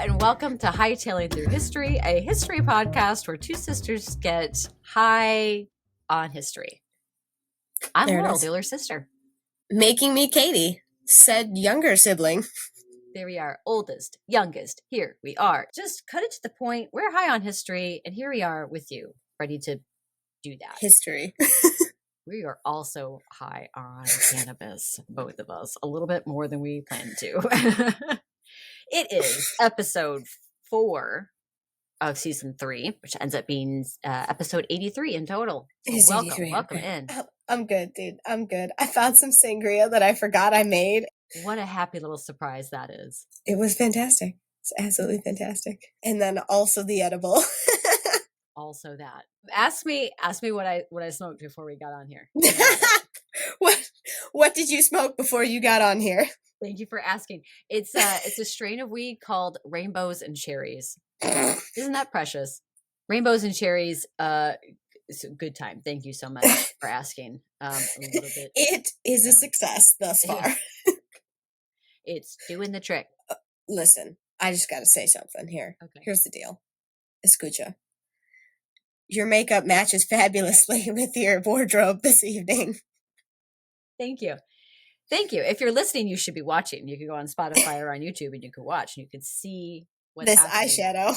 and welcome to Hightailing Through History, a history podcast where two sisters get high on history. I'm Laurel, the older sister. Making me Katie, said younger sibling. There we are, oldest, youngest, here we are. Just cut it to the point, we're high on history, and here we are with you, ready to do that. History. We are also high on cannabis, both of us, a little bit more than we planned to. It is episode 4 of season 3, which ends up being episode 83 in total. So welcome in. I'm good, dude. I'm good. I found some sangria that I forgot I made. What a happy little surprise that is. It was fantastic. It's absolutely fantastic. And then also the edible. Also that. Ask me what I smoked before we got on here. What did you smoke before you got on here? Thank you for asking. It's a strain of weed called Rainbows and Cherries. Isn't that precious? Rainbows and Cherries, it's a good time. Thank you so much for asking. A little bit. It is a success thus far. It's doing the trick. Listen, I just got to say something here. Okay. Here's the deal. Escucha. Your makeup matches fabulously with your wardrobe this evening. Thank you. Thank you. If you're listening, you should be watching. You can go on Spotify or on YouTube and you can watch and you can see what's happening. This eyeshadow.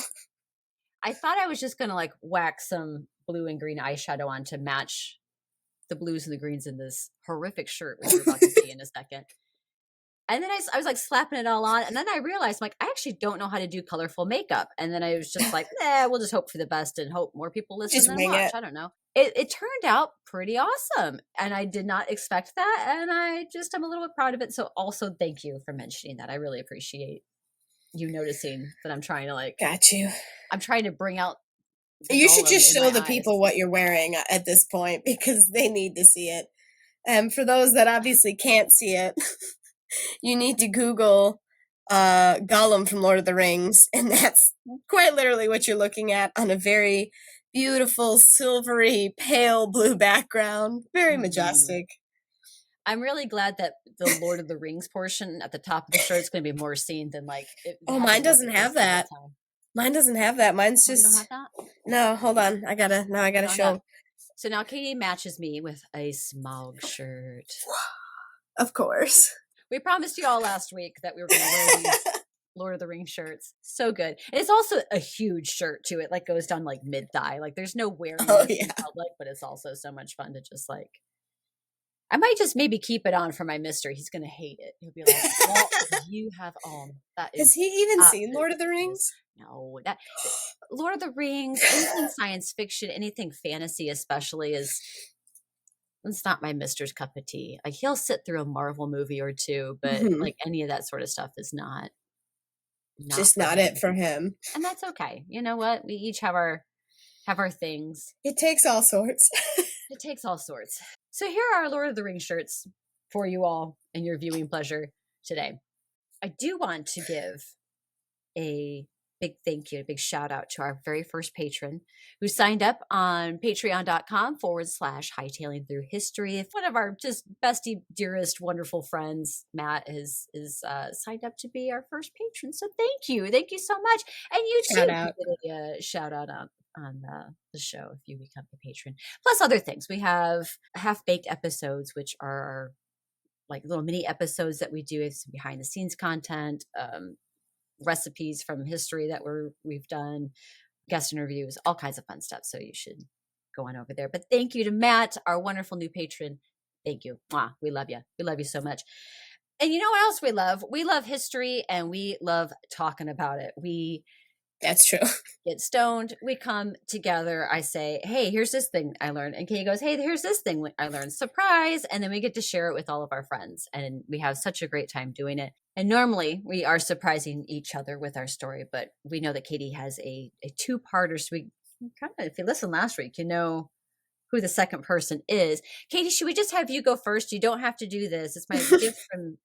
I thought I was just going to like whack some blue and green eyeshadow on to match the blues and the greens in this horrific shirt, which we're about to see in a second. And then I was like slapping it all on. And then I realized, like, I actually don't know how to do colorful makeup. And then I was just like, we'll just hope for the best and hope more people listen and watch. I don't know. It turned out pretty awesome. And I did not expect that. And I'm a little bit proud of it. So also thank you for mentioning that. I really appreciate you noticing that I'm trying to Got you. I'm trying to bring out. You should just show the people what you're wearing at this point because they need to see it. And for those that obviously can't see it, you need to Google Gollum from Lord of the Rings, and that's quite literally what you're looking at on a very beautiful, silvery, pale blue background. Very majestic. I'm really glad that the Lord of the Rings portion at the top of the shirt is going to be more seen than mine doesn't have that. Mine doesn't have that. Mine's just. You don't have that? No, hold on. I gotta show. No. So now Katie matches me with a Smaug shirt. Of course. We promised you all last week that we were going to wear these Lord of the Rings shirts. So good. And it's also a huge shirt too. It goes down mid-thigh. There's no wearing it in public, but it's also so much fun to just I might just maybe keep it on for my mister. He's going to hate it. He'll be like, what you have on? That is. Has he even seen Lord of the Rings? No. Lord of the Rings, anything science fiction, anything fantasy especially it's not my mister's cup of tea. He'll sit through a Marvel movie or two, but any of that sort of stuff is not just not it for him. And that's okay. You know what? We each have our things. It takes all sorts. It takes all sorts. So here are our Lord of the Rings shirts for you all and your viewing pleasure today. I do want to give a big thank you, a big shout out to our very first patron who signed up on patreon.com/hightailing through history. One of our just bestie, dearest, wonderful friends, Matt, is signed up to be our first patron. So thank you. Thank you so much. And you too get a shout out on the show if you become a patron. Plus other things. We have half-baked episodes, which are little mini episodes that we do. It's behind the scenes content, recipes from history that we've done, guest interviews, all kinds of fun stuff. So you should go on over there. But thank you to Matt, our wonderful new patron. Thank you. Mwah. We love you. We love you so much. And you know what else we love? We love history and we love talking about it. That's true. Get stoned. We come together. I say, hey, here's this thing I learned. And Kay goes, hey, here's this thing I learned. Surprise. And then we get to share it with all of our friends. And we have such a great time doing it. And normally we are surprising each other with our story. But we know that Katie has a two-parter. So we kind of, if you listened last week, you know who the second person is. Katie, should we just have you go first? You don't have to do this. It's my gift from...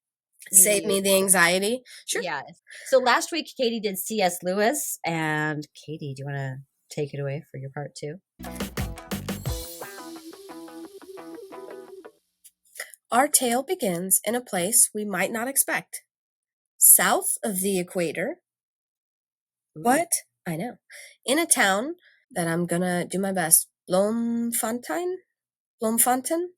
Save me the anxiety. Sure. Yeah. So last week, Katie did C.S. Lewis. And Katie, do you want to take it away for your part 2? Our tale begins in a place we might not expect. South of the equator, Ooh. What? I know. In a town that I'm gonna do my best. Bloemfontein? Bloemfontein?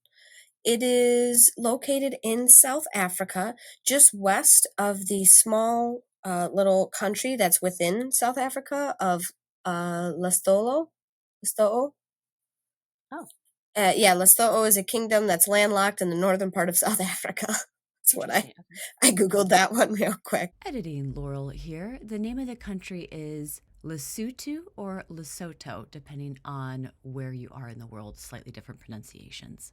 It is located in South Africa, just west of the small little country that's within South Africa of Lesotho. Lesotho? Oh. Yeah, Lesotho is a kingdom that's landlocked in the northern part of South Africa. That's what I Googled that one real quick. Editing Laurel here. The name of the country is Lesotho or Lesotho, depending on where you are in the world, slightly different pronunciations.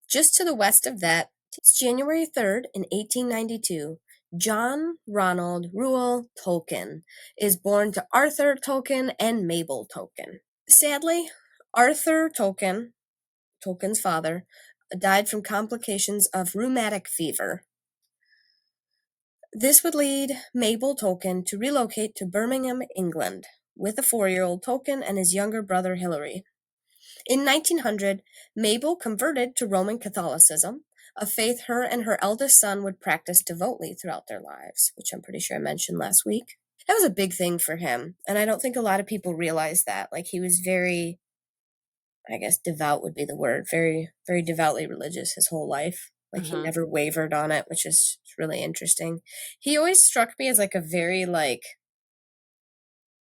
Just to the west of that, it's January 3rd in 1892. John Ronald Reuel Tolkien is born to Arthur Tolkien and Mabel Tolkien. Sadly, Arthur Tolkien, Tolkien's father, died from complications of rheumatic fever. This would lead Mabel Tolkien to relocate to Birmingham, England, with a 4-year-old Tolkien and his younger brother Hilary. In 1900, Mabel converted to Roman Catholicism, a faith her and her eldest son would practice devoutly throughout their lives, which I'm pretty sure I mentioned last week. That was a big thing for him, and I don't think a lot of people realize that. Like, he was very, I guess devout would be the word, very, very devoutly religious his whole life. Like, he never wavered on it, which is really interesting. He always struck me as, like, a very, like,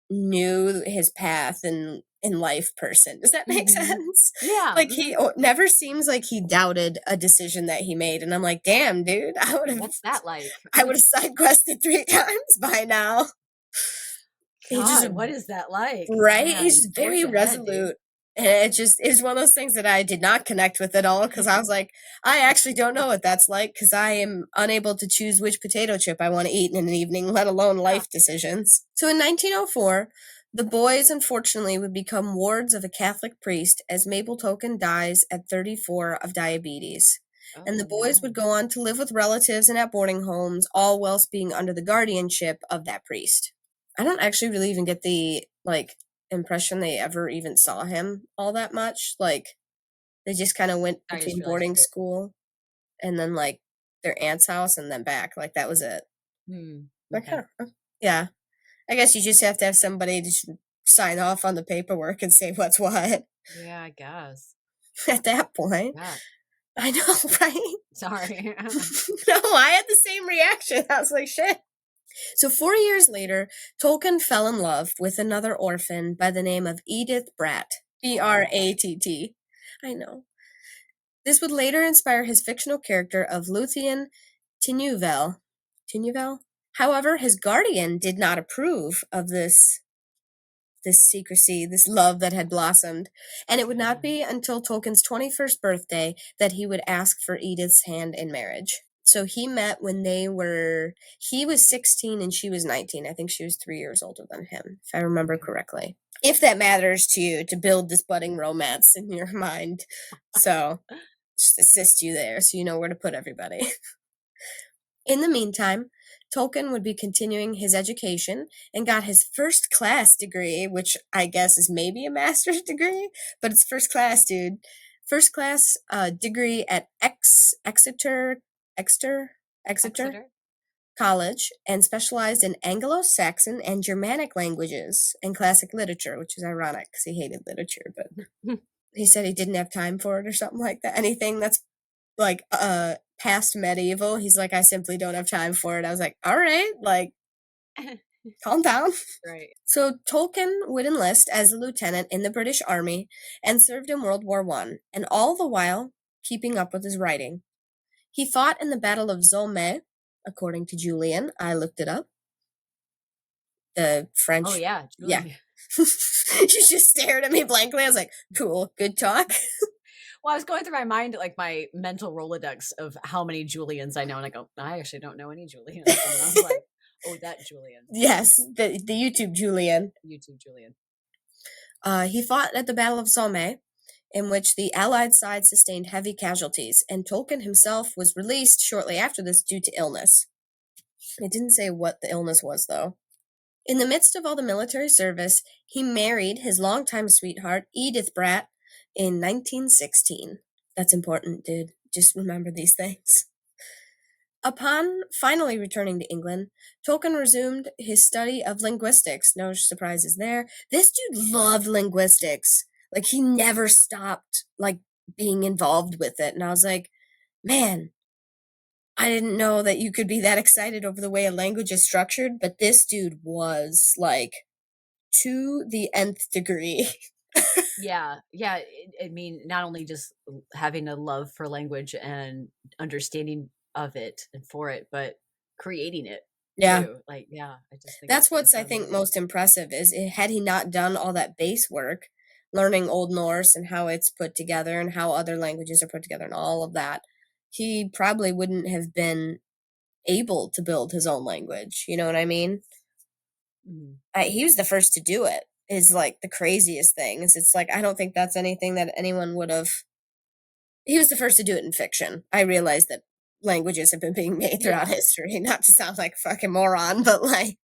knew his path and in life person. Does that make sense? Yeah. Like, he never seems like he doubted a decision that he made. And I'm like, damn, dude, What's that like? I would have side quested 3 times by now. God, what is that like? Right? Man, He's just very resolute. And it just is one of those things that I did not connect with at all, because I was like, I actually don't know what that's like, because I am unable to choose which potato chip I want to eat in an evening, let alone life decisions. So in 1904, the boys, unfortunately, would become wards of a Catholic priest as Mabel Tolkien dies at 34 of diabetes. And the boys would go on to live with relatives and at boarding homes, all whilst being under the guardianship of that priest. I don't actually really even get the, like, impression they ever even saw him all that much. Like, they just kind of went between boarding school and then, like, their aunt's house and then back. Like, that was it. Like, yeah. I guess you just have to have somebody just sign off on the paperwork and say what's what. Yeah, I guess. At that point. Yeah. I know, right? Sorry. No, I had the same reaction. I was like, shit. So 4 years later, Tolkien fell in love with another orphan by the name of Edith Bratt. Bratt. I know. This would later inspire his fictional character of Luthien Tinuvel. However, his guardian did not approve of this secrecy, this love that had blossomed, and it would not be until Tolkien's 21st birthday that he would ask for Edith's hand in marriage. So he met when he was 16 and she was 19. I think she was 3 years older than him, if I remember correctly. If that matters to you, to build this budding romance in your mind. So, just assist you there so you know where to put everybody. In the meantime, Tolkien would be continuing his education and got his first class degree, which I guess is maybe a master's degree, but it's first class, dude. First class degree at Exeter College, and specialized in Anglo-Saxon and Germanic languages and classic literature, which is ironic because he hated literature, but he said he didn't have time for it or something like that. Anything that's like past medieval, he's like, I simply don't have time for it. I was like, all right, like, calm down. Right. So Tolkien would enlist as a lieutenant in the British Army and served in World War I, and all the while keeping up with his writing. He fought in the Battle of Somme, according to Julian. I looked it up. The French. Oh, yeah. Julian. Yeah. You just stared at me blankly. I was like, cool, good talk. Well, I was going through my mind, like, my mental Rolodex of how many Julians I know, and I go, I actually don't know any Julians. And I was like, oh, that Julian. Yes, the YouTube Julian. YouTube Julian. He fought at the Battle of Somme, in which the Allied side sustained heavy casualties, and Tolkien himself was released shortly after this due to illness. It didn't say what the illness was, though. In the midst of all the military service, he married his longtime sweetheart, Edith Bratt, in 1916. That's important, dude. Just remember these things. Upon finally returning to England, Tolkien resumed his study of linguistics. No surprises there. This dude loved linguistics. Like, he never stopped, like, being involved with it. And I was like, man, I didn't know that you could be that excited over the way a language is structured, but this dude was, like, to the nth degree. Yeah. I mean, not only just having a love for language and understanding of it and for it, but creating it. Yeah. Too. Like, yeah, I just think that's what's I think most impressive is had he not done all that base work, learning Old Norse and how it's put together and how other languages are put together and all of that, he probably wouldn't have been able to build his own language. You know what I mean? Mm-hmm. He was the first to do it. Is like the craziest thing. It's like I don't think that's anything that anyone would have. He was the first to do it in fiction. I realize that languages have been being made throughout history, not to sound like a fucking moron, but like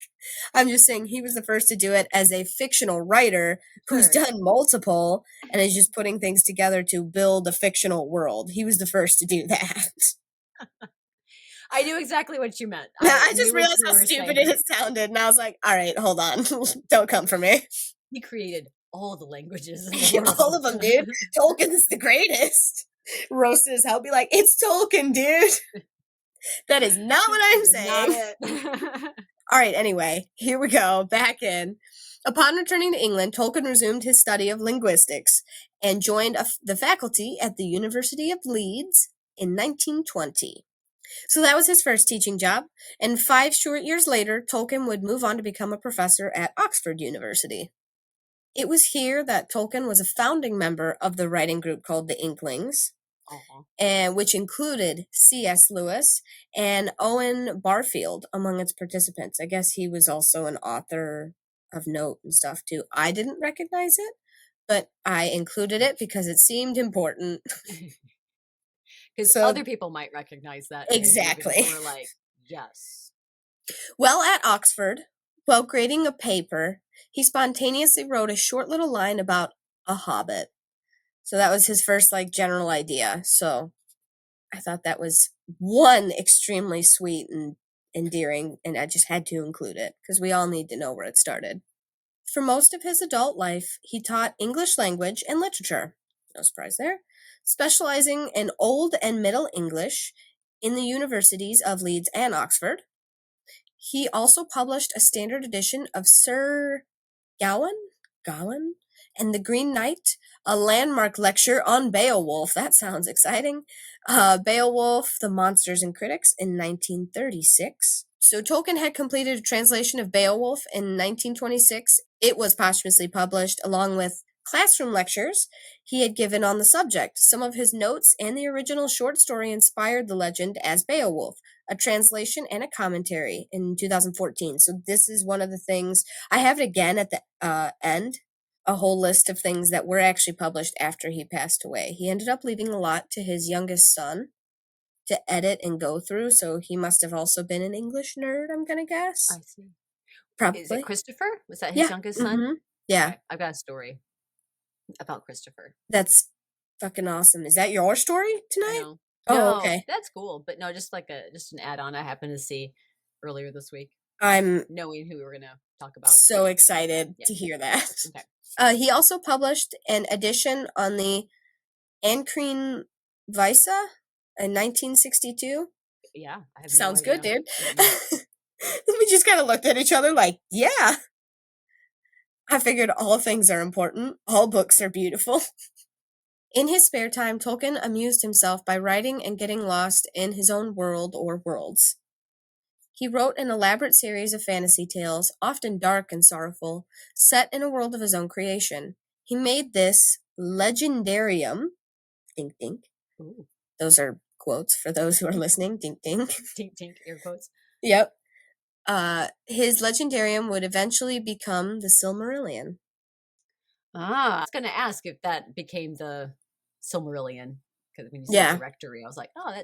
I'm just saying he was the first to do it as a fictional writer who's done multiple and is just putting things together to build a fictional world. He was the first to do that. I knew exactly what you meant. I just realized how stupid it sounded, and I was like, all right, hold on. Don't come for me. He created all the languages in the world. All of them, dude. Tolkien's the greatest. Roast his hell, be like, it's Tolkien, dude. That is not what I'm saying. All right, anyway, here we go, back in. Upon returning to England, Tolkien resumed his study of linguistics and joined the faculty at the University of Leeds in 1920. So that was his first teaching job, and 5 short years later, Tolkien would move on to become a professor at Oxford University. It was here that Tolkien was a founding member of the writing group called the Inklings, and which included C.S. Lewis and Owen Barfield among its participants. I guess he was also an author of note and stuff too. I didn't recognize it, but I included it because it seemed important. Because other people might recognize that. Exactly. We're like, yes. Well, at Oxford, while grading a paper, he spontaneously wrote a short little line about a hobbit. So that was his first, like, general idea. So I thought that was, one, extremely sweet and endearing, and I just had to include it, because we all need to know where it started. For most of his adult life, he taught English language and literature. No surprise there. Specializing in Old and Middle English in the universities of Leeds and Oxford. He also published a standard edition of Sir Gawain and the Green Knight, a landmark lecture on Beowulf. That sounds exciting. Beowulf, The Monsters and Critics in 1936. So Tolkien had completed a translation of Beowulf in 1926. It was posthumously published along with classroom lectures he had given on the subject. Some of his notes and the original short story inspired the legend as Beowulf, a translation and a commentary in 2014. So this is one of the things, I have it again at the end, a whole list of things that were actually published after he passed away. He ended up leaving a lot to his youngest son to edit and go through, so he must have also been an English nerd, I'm going to guess. I see. Probably. Is it Christopher? Was that his youngest son? Mm-hmm. Yeah. Okay. I've got a story about Christopher. That's fucking awesome. Is that your story tonight? No. Oh, okay. That's cool. But no, just like an add-on I happened to see earlier this week. I'm knowing who we were going to talk about. So excited to hear that. Okay. He also published an edition on the Ancrene Visa in 1962. Yeah. Sounds good, dude. We just kind of looked at each other like, yeah. I figured all things are important. All books are beautiful. In his spare time, Tolkien amused himself by writing and getting lost in his own world or worlds. He wrote an elaborate series of fantasy tales, often dark and sorrowful, set in a world of his own creation. He made this legendarium, dink dink. Ooh. Those are quotes for those who are listening, dink dink. Dink dink, air quotes. Yep. His legendarium would eventually become the Silmarillion. I was going to ask if that became the Silmarillion, because when you said directory, I was like, oh,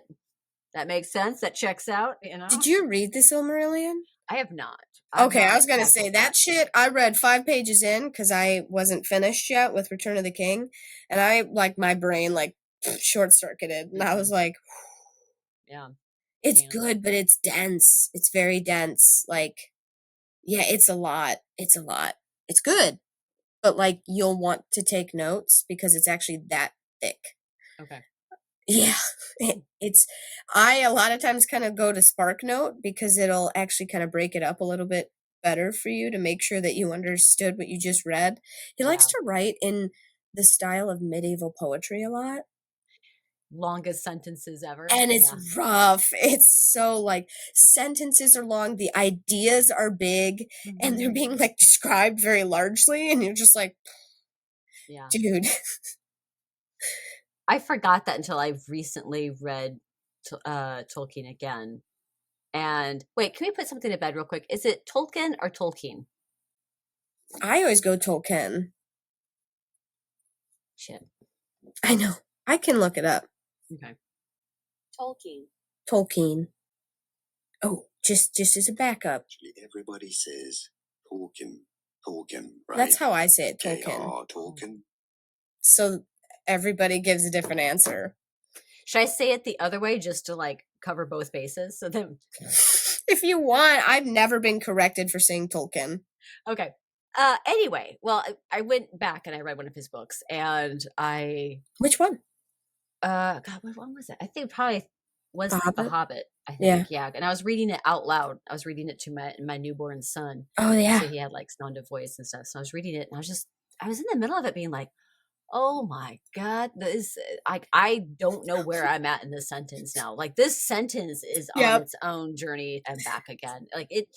that makes sense. That checks out. You know? Did you read the Silmarillion? I have not. Okay, I was going to say that shit. I read 5 pages in because I wasn't finished yet with Return of the King, and I, like, my brain, like, short-circuited, and I was like, yeah. It's good, but it's dense. It's very dense. Like, yeah, it's a lot. It's a lot. It's good, but like you'll want to take notes because it's actually that thick. Okay. Yeah, I a lot of times kind of go to SparkNote because it'll actually kind of break it up a little bit better for you to make sure that you understood what you just read. He likes to write in the style of medieval poetry a lot. Longest sentences ever. And it's rough. It's so like sentences are long, the ideas are big, and they're being like described very largely, and you're just like, dude. I forgot that until I've recently read Tolkien again. And wait, can we put something to bed real quick? Is it Tolkien or Tolkien? I always go Tolkien. Shit. I know. I can look it up. Okay. Tolkien. Oh, just as a backup. Everybody says Tolkien, right? That's how I say it, Tolkien. J.R.R. Tolkien. So everybody gives a different answer. Should I say it the other way just to like cover both bases? So then, if you want, I've never been corrected for saying Tolkien. Okay. Anyway, well, I went back and I read one of his books, and Which one? God, what one was it? I think it probably was The Hobbit. I think, yeah. And I was reading it out loud. I was reading it to my newborn son. Oh yeah. So he had like sound of voice and stuff. So I was reading it, and I was in the middle of it, being like, oh my God, I don't know where I'm at in this sentence now. Like this sentence is on its own journey and back again. Like it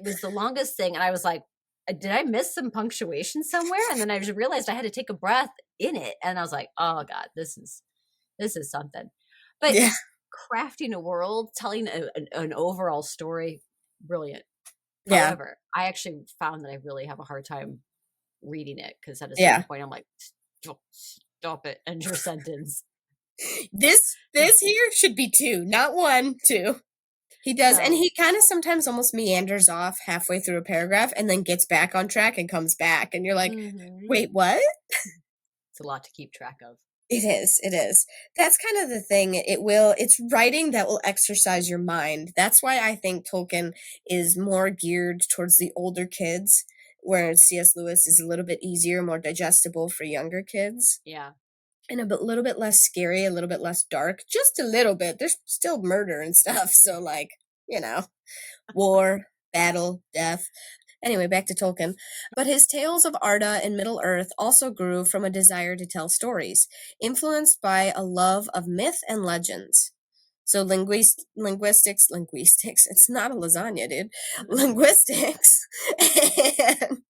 was the longest thing. And I was like, did I miss some punctuation somewhere? And then I just realized I had to take a breath in it. And I was like, oh God, this is something. But crafting a world, telling an overall story, brilliant. Yeah. However, I actually found that I really have a hard time reading it because at a certain point I'm like, stop it, end your sentence. This here should be 2, not 1, 2. He does, and he kind of sometimes almost meanders off halfway through a paragraph and then gets back on track and comes back, and you're like, wait, what? It's a lot to keep track of. It is. That's kind of the thing. It's writing that will exercise your mind. That's why I think Tolkien is more geared towards the older kids, whereas C.S. Lewis is a little bit easier, more digestible for younger kids. Yeah. And a little bit less scary, a little bit less dark. Just a little bit. There's still murder and stuff. So, like, war, battle, death. Anyway, back to Tolkien. But his tales of Arda and Middle-earth also grew from a desire to tell stories, influenced by a love of myth and legends. So linguistics, it's not a lasagna, dude. Linguistics and...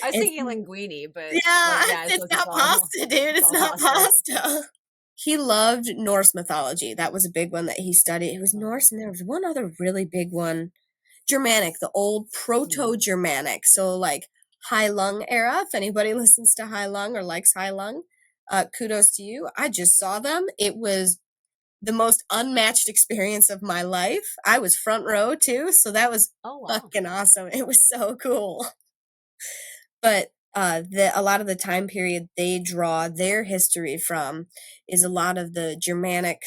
I was thinking linguine, but it's not pasta, dude. It's not pasta. He loved Norse mythology. That was a big one that he studied. It was Norse, and there was one other really big one. Germanic, the old Proto-Germanic. So, like, High Lung era. If anybody listens to High Lung or likes High Lung, kudos to you. I just saw them. It was the most unmatched experience of my life. I was front row, too, so that was fucking awesome. It was so cool. But a lot of the time period they draw their history from is a lot of the Germanic,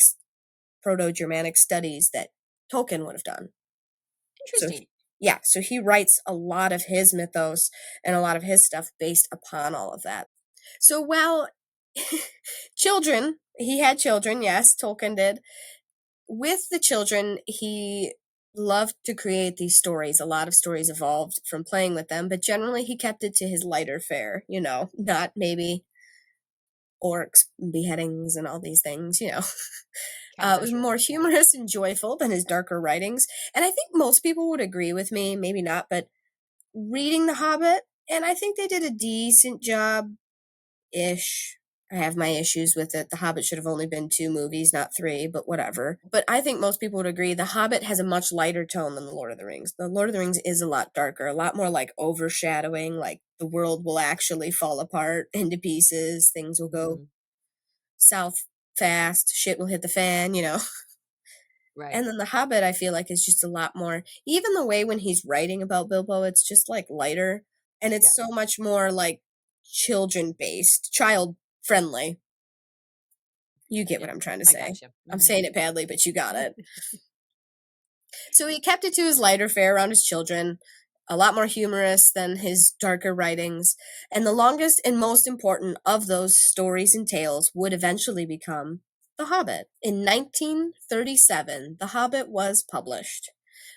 Proto-Germanic studies that Tolkien would have done. Interesting. So he writes a lot of his mythos and a lot of his stuff based upon all of that. So while he had children, yes, Tolkien did. With the children, he loved to create these stories. A lot of stories evolved from playing with them, but generally he kept it to his lighter fare, not maybe orcs, beheadings, and all these things, It was more humorous and joyful than his darker writings. And I think most people would agree with me, maybe not, but reading The Hobbit, and I think they did a decent job-ish. I have my issues with it. The Hobbit should have only been 2 movies, not 3, but whatever. But I think most people would agree The Hobbit has a much lighter tone than The Lord of the Rings. The Lord of the Rings is a lot darker, a lot more like overshadowing, like the world will actually fall apart into pieces, things will go south fast, shit will hit the fan, Right. And then The Hobbit, I feel like, is just a lot more, even the way when he's writing about Bilbo, it's just like lighter, and it's so much more like child-friendly. You get what I'm trying to say. I got you. I'm saying it badly, but you got it. So he kept it to his lighter fare around his children, a lot more humorous than his darker writings, and the longest and most important of those stories and tales would eventually become The Hobbit. In 1937, The Hobbit was published,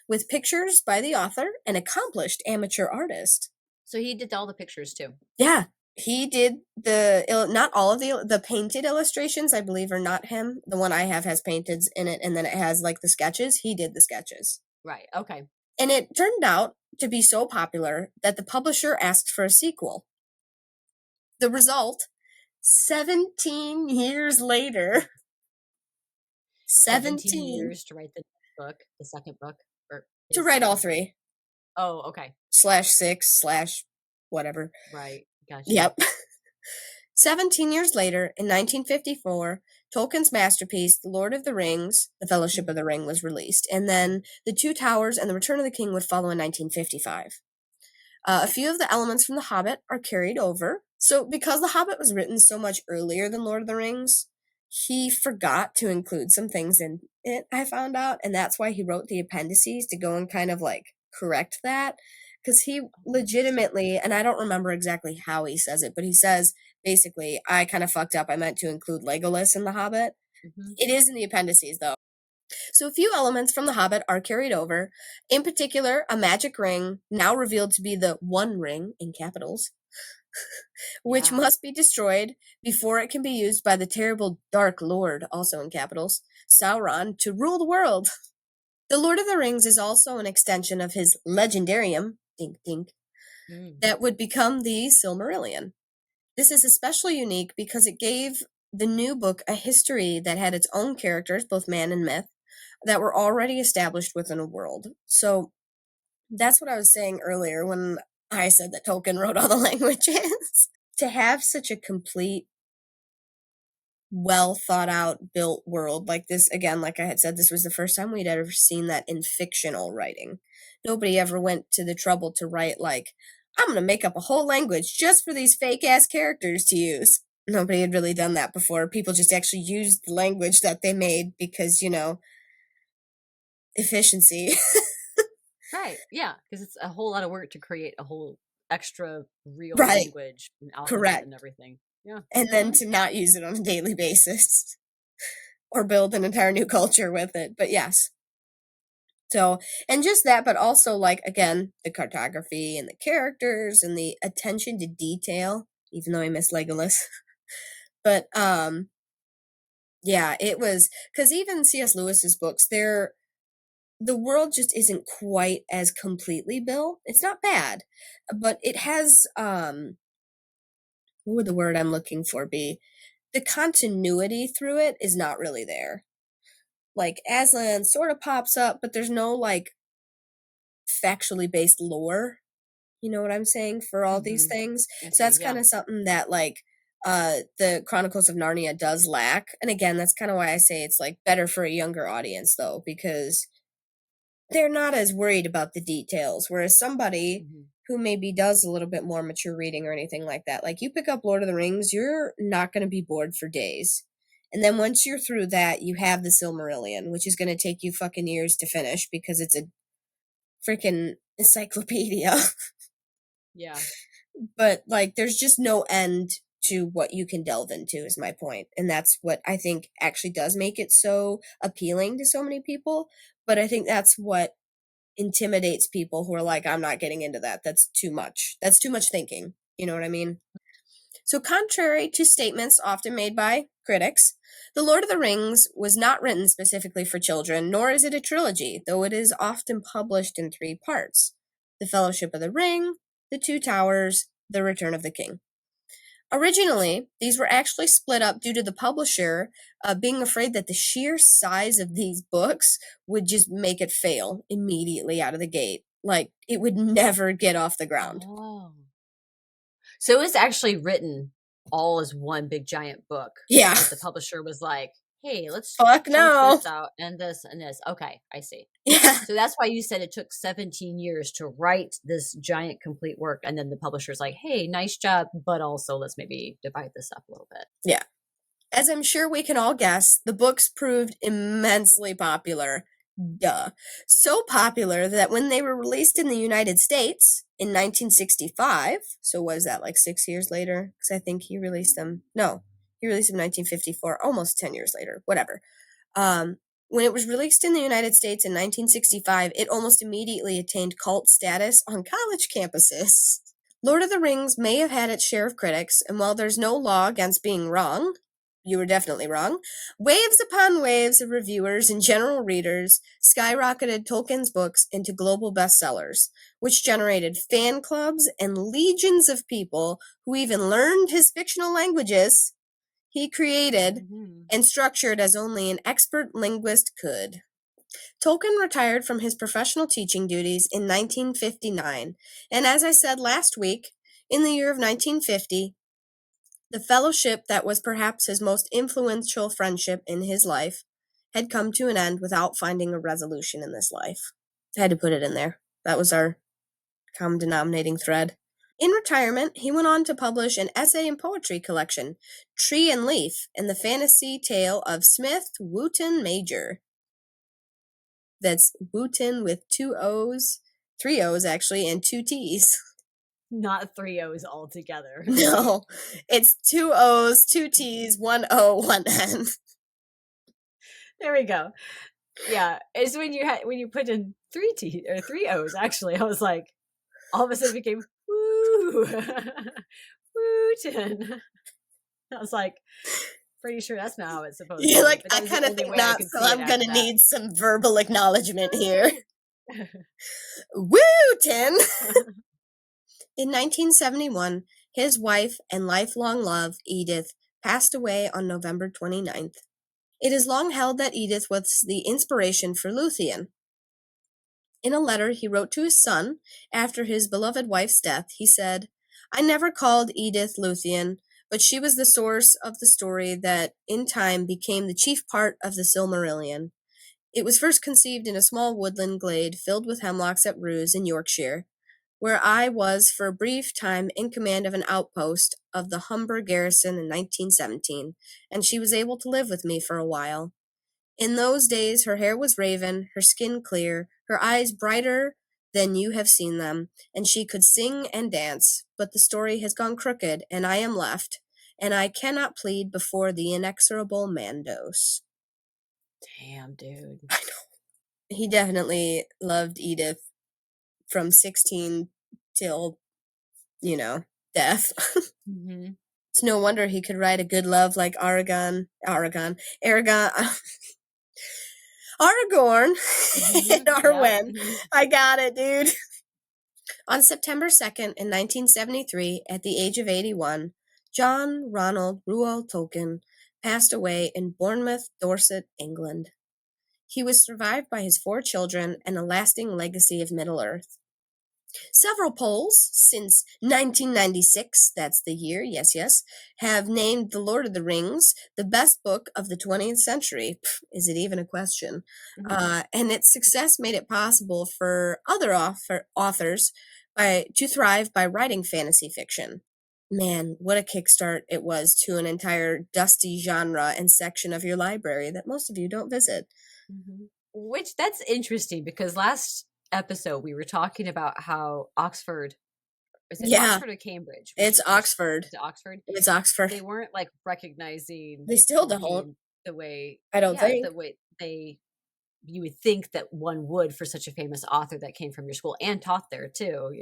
with pictures by the author, an accomplished amateur artist. So he did all the pictures too? Yeah. He did not all of the painted illustrations, I believe, are not him. The one I have has painted in it, and then it has like the sketches. He did the sketches. Right. Okay. And it turned out to be so popular that the publisher asked for a sequel. The result, 17 years later. 17 years to write the book, the second book? To write all three. Oh, okay. /6/ whatever. Right. Gotcha. Yep. 17 years later, in 1954, Tolkien's masterpiece, The Lord of the Rings, The Fellowship of the Ring, was released. And then The Two Towers and The Return of the King would follow in 1955. A few of the elements from The Hobbit are carried over. So because The Hobbit was written so much earlier than Lord of the Rings, he forgot to include some things in it, I found out. And that's why he wrote the appendices to go and kind of like correct that. Because he legitimately, and I don't remember exactly how he says it, but he says, basically, I kind of fucked up. I meant to include Legolas in The Hobbit. Mm-hmm. It is in the appendices, though. So a few elements from The Hobbit are carried over. In particular, a magic ring, now revealed to be the One Ring, in capitals, which must be destroyed before it can be used by the terrible Dark Lord, also in capitals, Sauron, to rule the world. The Lord of the Rings is also an extension of his legendarium, dink dink, that would become the Silmarillion. This is especially unique because it gave the new book a history that had its own characters, both man and myth, that were already established within a world. So that's what I was saying earlier when I said that Tolkien wrote all the languages. To have such a complete, well thought out, built world like this, again, like I had said, this was the first time we'd ever seen that in fictional writing. Nobody ever went to the trouble to write like, I'm going to make up a whole language just for these fake ass characters to use. Nobody had really done that before. People just actually used the language that they made because, efficiency. Right. Yeah. Because it's a whole lot of work to create a whole extra real language and alphabet and everything. Yeah. And then to not use it on a daily basis or build an entire new culture with it. But yes. So, and just that, but also like, again, the cartography and the characters and the attention to detail, even though I miss Legolas. But, yeah, it was, because even C.S. Lewis's books, the world just isn't quite as completely built. It's not bad, but it has, what would the word I'm looking for be? The continuity through it is not really there. Like, Aslan sort of pops up, but there's no, like, factually based lore. You know what I'm saying? For all these things. So that's kind of something that, like, the Chronicles of Narnia does lack. And again, that's kind of why I say it's, like, better for a younger audience, though, because they're not as worried about the details. Whereas somebody who maybe does a little bit more mature reading or anything like that, like, you pick up Lord of the Rings, you're not going to be bored for days. And then once you're through that, you have the Silmarillion, which is going to take you fucking years to finish because it's a freaking encyclopedia. Yeah. But, like, there's just no end to what you can delve into, is my point. And that's what I think actually does make it so appealing to so many people. But I think that's what intimidates people who are like, I'm not getting into that. That's too much. That's too much thinking. You know what I mean? So contrary to statements often made by critics, The Lord of the Rings was not written specifically for children, nor is it a trilogy, though it is often published in 3 parts: The Fellowship of the Ring, The Two Towers, The Return of the King. Originally, these were actually split up due to the publisher being afraid that the sheer size of these books would just make it fail immediately out of the gate. Like, it would never get off the ground. Oh. So it was actually written all as one big giant book. Yeah. But the publisher was like, hey, let's chunk this out and this and this. Okay, I see. Yeah. So that's why you said it took 17 years to write this giant complete work. And then the publisher's like, hey, nice job, but also let's maybe divide this up a little bit. Yeah. As I'm sure we can all guess, the books proved immensely popular. Duh. So popular that when they were released in the United States in 1965, so was that like 6 years later? Because I think he released them. No, he released them in 1954, almost 10 years later, whatever. When it was released in the United States in 1965, it almost immediately attained cult status on college campuses. Lord of the Rings may have had its share of critics, and while there's no law against being wrong, you were definitely wrong, waves upon waves of reviewers and general readers skyrocketed Tolkien's books into global bestsellers, which generated fan clubs and legions of people who even learned his fictional languages he created and structured as only an expert linguist could. Tolkien retired from his professional teaching duties in 1959, and as I said last week, in the year of 1950, the fellowship that was perhaps his most influential friendship in his life had come to an end without finding a resolution in this life. I had to put it in there. That was our common denominating thread. In retirement, he went on to publish an essay and poetry collection, Tree and Leaf, and the fantasy tale of Smith Wooten Major. That's Wooten with 2 O's, 3 O's actually, and 2 T's. Not 3 O's altogether. No, it's 2 O's, 2 T's, 1 O, 1 N. There we go. Yeah, it's when you put in 3 T's or 3 O's. Actually, I was like, all of a sudden it became woo, Wooten. I was like, pretty sure that's not how it's supposed to be. You're like, I kind of think not, so I'm going to need some verbal acknowledgement here. Wooten! In 1971, his wife and lifelong love, Edith, passed away on November 29th. It is long held that Edith was the inspiration for Luthien. In a letter he wrote to his son after his beloved wife's death, he said, "I never called Edith Luthien, but she was the source of the story that in time became the chief part of the Silmarillion. It was first conceived in a small woodland glade filled with hemlocks at Roos in Yorkshire, where I was for a brief time in command of an outpost of the Humber garrison in 1917, and she was able to live with me for a while. In those days her hair was raven, her skin clear, her eyes brighter than you have seen them, and she could sing and dance, but the story has gone crooked, and I am left, and I cannot plead before the inexorable Mandos." Damn, dude. I know. He definitely loved Edith from 16 till, death. Mm-hmm. It's no wonder he could write a good love like Aragorn, Aragorn, and Arwen. Yeah. I got it, dude. On September 2nd in 1973, at the age of 81, John Ronald Reuel Tolkien passed away in Bournemouth, Dorset, England. He was survived by his 4 children and a lasting legacy of Middle-earth. Several polls since 1996, that's the year, yes, have named The Lord of the Rings the best book of the 20th century. Is it even a question? Mm-hmm. And its success made it possible for other authors to thrive by writing fantasy fiction. Man, what a kickstart it was to an entire dusty genre and section of your library that most of you don't visit. Mm-hmm. Which, that's interesting, because last episode we were talking about how Oxford, is it Oxford or Cambridge? It's Oxford. Is it Oxford? It's Oxford. They weren't like recognizing. They still don't. The way I don't think the way you would think that one would for such a famous author that came from your school and taught there too.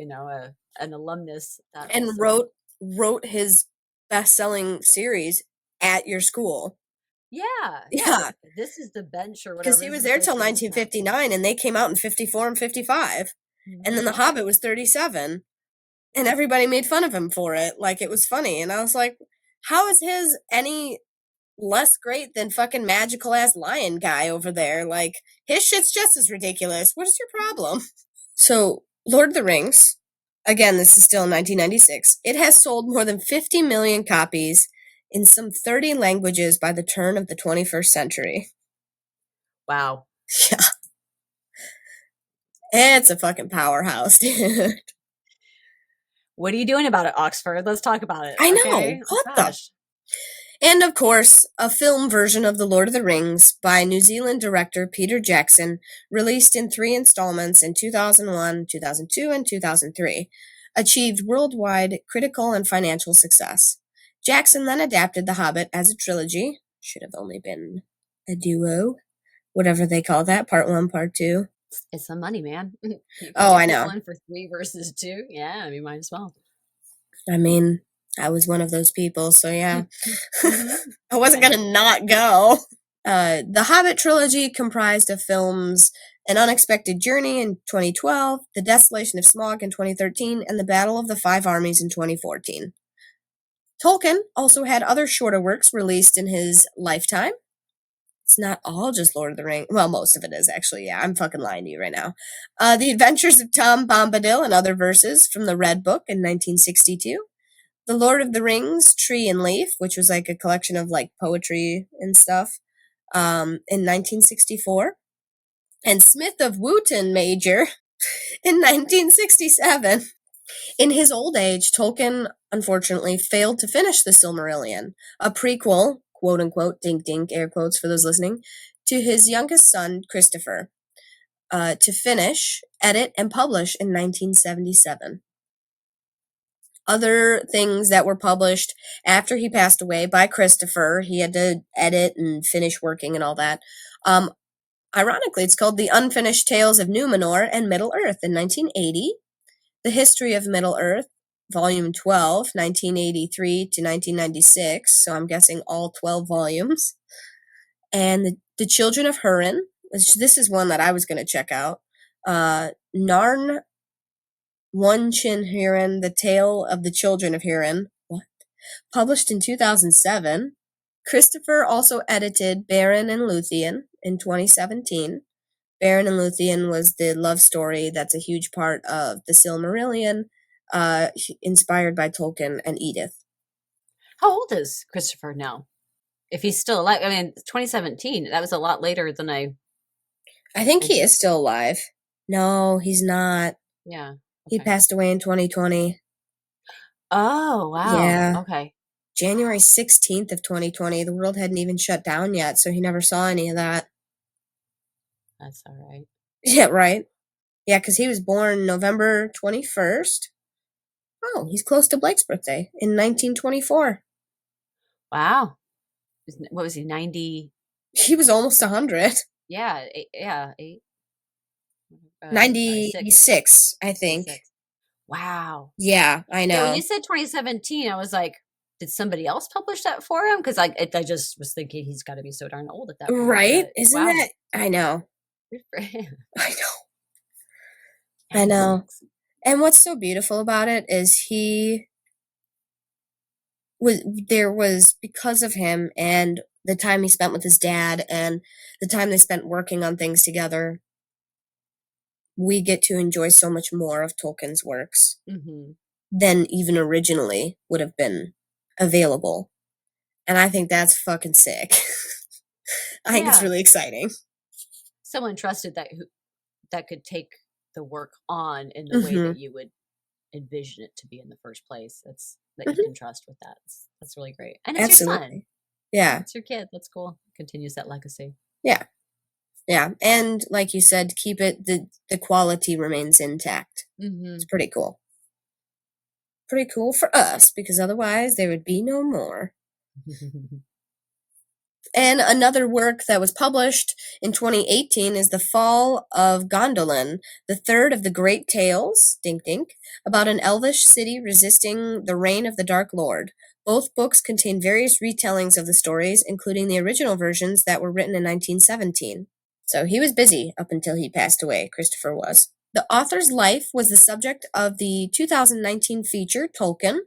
An alumnus and wrote his best-selling series at your school. Yeah. This is the bench or whatever. Because he was there till 1959, and they came out in 54 and 55. Mm-hmm. And then The Hobbit was 37. And everybody made fun of him for it. Like, it was funny. And I was like, how is his any less great than fucking magical-ass lion guy over there? Like, his shit's just as ridiculous. What is your problem? So, Lord of the Rings, again, this is still in 1996. It has sold more than 50 million copies in some 30 languages by the turn of the 21st century. Wow. Yeah. It's a fucking powerhouse, dude. What are you doing about it, Oxford? Let's talk about it. I know. What the? And, of course, a film version of The Lord of the Rings by New Zealand director Peter Jackson, released in 3 installments in 2001, 2002, and 2003, achieved worldwide critical and financial success. Jackson then adapted The Hobbit as a trilogy. Should have only been a duo. Whatever they call that, part 1, part 2. It's some money, man. Oh, I know. 1 for 3 versus 2. Yeah, we might as well. I mean, I was one of those people, so yeah. I wasn't going to not go. The Hobbit trilogy comprised of films An Unexpected Journey in 2012, The Desolation of Smaug in 2013, and The Battle of the Five Armies in 2014. Tolkien also had other shorter works released in his lifetime. It's not all just Lord of the Rings. Well, most of it is, actually. Yeah, I'm fucking lying to you right now. The Adventures of Tom Bombadil and Other Verses from the Red Book in 1962. The Lord of the Rings, Tree and Leaf, which was like a collection of like poetry and stuff, in 1964. And Smith of Wootton Major in 1967. In his old age, Tolkien, unfortunately, failed to finish The Silmarillion, a prequel, quote-unquote, dink-dink, air quotes for those listening, to his youngest son, Christopher, to finish, edit, and publish in 1977. Other things that were published after he passed away by Christopher, he had to edit and finish working and all that. Ironically, it's called The Unfinished Tales of Numenor and Middle-earth in 1980. The History of Middle-earth, Volume 12, 1983 to 1996, so I'm guessing all 12 volumes. And the Children of Húrin, this is one that I was going to check out. Narn One Chin Hurin, The Tale of the Children of Hurin, published in 2007. Christopher also edited Beren and Luthien in 2017. Beren and Luthien was the love story that's a huge part of The Silmarillion, inspired by Tolkien and Edith. How old is Christopher now? If he's still alive. I mean, 2017, that was a lot later than I think he is still alive. No, he's not. Yeah. Okay. He passed away in 2020. Oh, wow. Yeah. Okay. January 16th of 2020. The world hadn't even shut down yet, so he never saw any of that. That's all right. Yeah, right. Yeah, because he was born November 21st. Oh, he's close to Blake's birthday in 1924. Wow. What was he, 90? He was almost 100. Yeah, 96, I think. 96. Wow. Yeah, I know. Yeah, when you said 2017, I was like, did somebody else publish that for him? Because I just was thinking he's got to be so darn old at that point. Right? Isn't that? I know. Good for him. I know. And what's so beautiful about it is there was, because of him and the time he spent with his dad and the time they spent working on things together, we get to enjoy so much more of Tolkien's works than even originally would have been available. And I think that's fucking sick. I think it's really exciting. Someone trusted that could take the work on in the way that you would envision it to be in the first place. That you can trust with that. That's really great. And it's your son. Yeah. It's your kid. That's cool. Continues that legacy. Yeah. Yeah. And like you said, keep it, the quality remains intact. It's pretty cool. Pretty cool for us, because otherwise there would be no more. And another work that was published in 2018 is The Fall of Gondolin, the third of the great tales, dink dink, about an elvish city resisting the reign of the Dark Lord. Both books contain various retellings of the stories, including the original versions that were written in 1917. So he was busy up until he passed away, Christopher was. The author's life was the subject of the 2019 feature, Tolkien,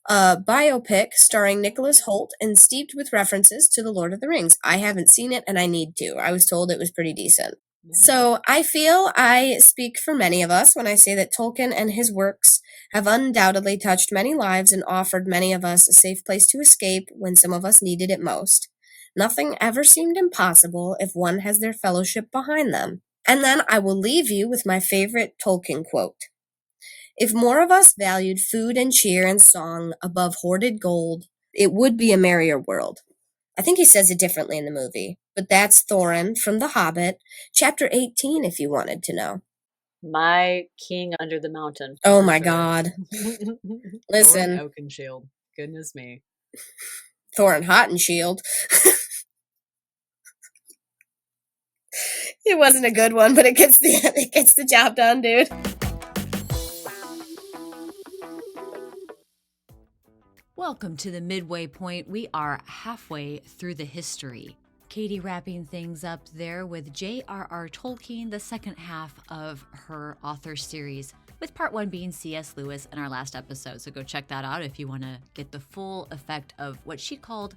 a biopic starring Nicholas Hoult and steeped with references to The Lord of the Rings. I haven't seen it, and I need to. I was told it was pretty decent. So I feel I speak for many of us when I say that Tolkien and his works have undoubtedly touched many lives and offered many of us a safe place to escape when some of us needed it most. Nothing ever seemed impossible if one has their fellowship behind them. And then I will leave you with my favorite Tolkien quote. If more of us valued food and cheer and song above hoarded gold, it would be a merrier world. I think he says it differently in the movie, but that's Thorin from The Hobbit, chapter 18, if you wanted to know. My king under the mountain. Oh my God. Listen. Thorin Oakenshield. Goodness me. Thorin Hottenshield. It wasn't a good one, but it gets the job done, dude. Welcome to the midway point. We are halfway through the history. Katie wrapping things up there with J.R.R. Tolkien, the second half of her author series, with part 1 being C.S. Lewis in our last episode. So go check that out if you want to get the full effect of what she called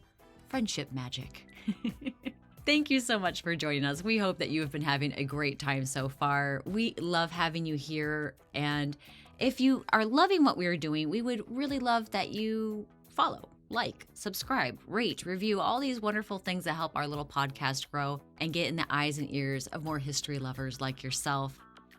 friendship magic. Thank you so much for joining us. We hope that you have been having a great time so far. We love having you here. And if you are loving what we are doing, we would really love that you follow, like, subscribe, rate, review, all these wonderful things that help our little podcast grow and get in the eyes and ears of more history lovers like yourself.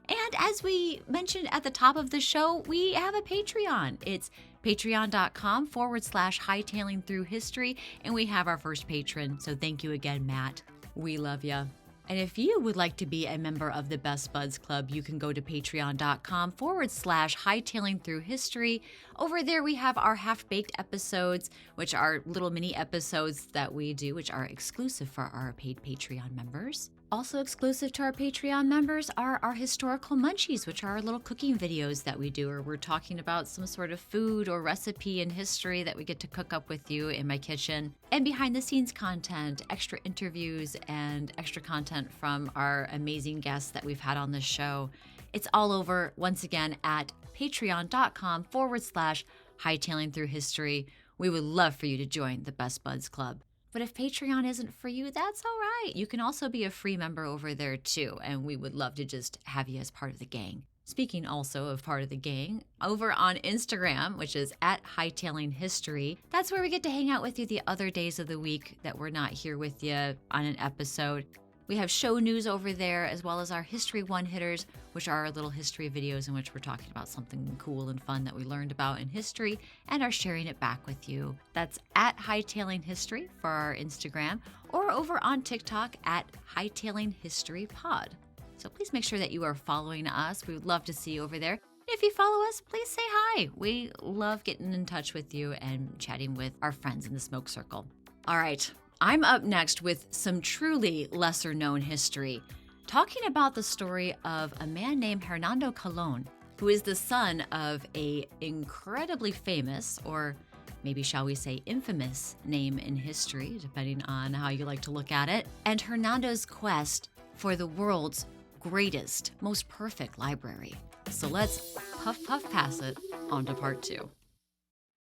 And as we mentioned at the top of the show, we have a Patreon. It's patreon.com/hightailing through history. And we have our first patron. So thank you again, Matt. We love you. And if you would like to be a member of the Best Buds Club, you can go to patreon.com/hightailing through history. Over there, we have our half-baked episodes, which are little mini episodes that we do, which are exclusive for our paid Patreon members. Also exclusive to our Patreon members are our historical munchies, which are our little cooking videos that we do, where we're talking about some sort of food or recipe in history that we get to cook up with you in my kitchen. And behind the scenes content, extra interviews, and extra content from our amazing guests that we've had on this show. It's all over, once again, at patreon.com/hightailing through history. We would love for you to join the Best Buds Club. But if Patreon isn't for you, that's all right. You can also be a free member over there too, and we would love to just have you as part of the gang. Speaking also of part of the gang, over on Instagram, which is at Hightailing History, that's where we get to hang out with you the other days of the week that we're not here with you on an episode. We have show news over there, as well as our History One-Hitters, which are our little history videos in which we're talking about something cool and fun that we learned about in history and are sharing it back with you. That's at Hightailing History for our Instagram, or over on TikTok at Hightailing History Pod. So please make sure that you are following us. We would love to see you over there. If you follow us, please say hi. We love getting in touch with you and chatting with our friends in the smoke circle. All right. I'm up next with some truly lesser-known history, talking about the story of a man named Hernando Colón, who is the son of an incredibly famous, or maybe shall we say infamous, name in history, depending on how you like to look at it, and Hernando's quest for the world's greatest, most perfect library. So let's puff pass it on to part 2.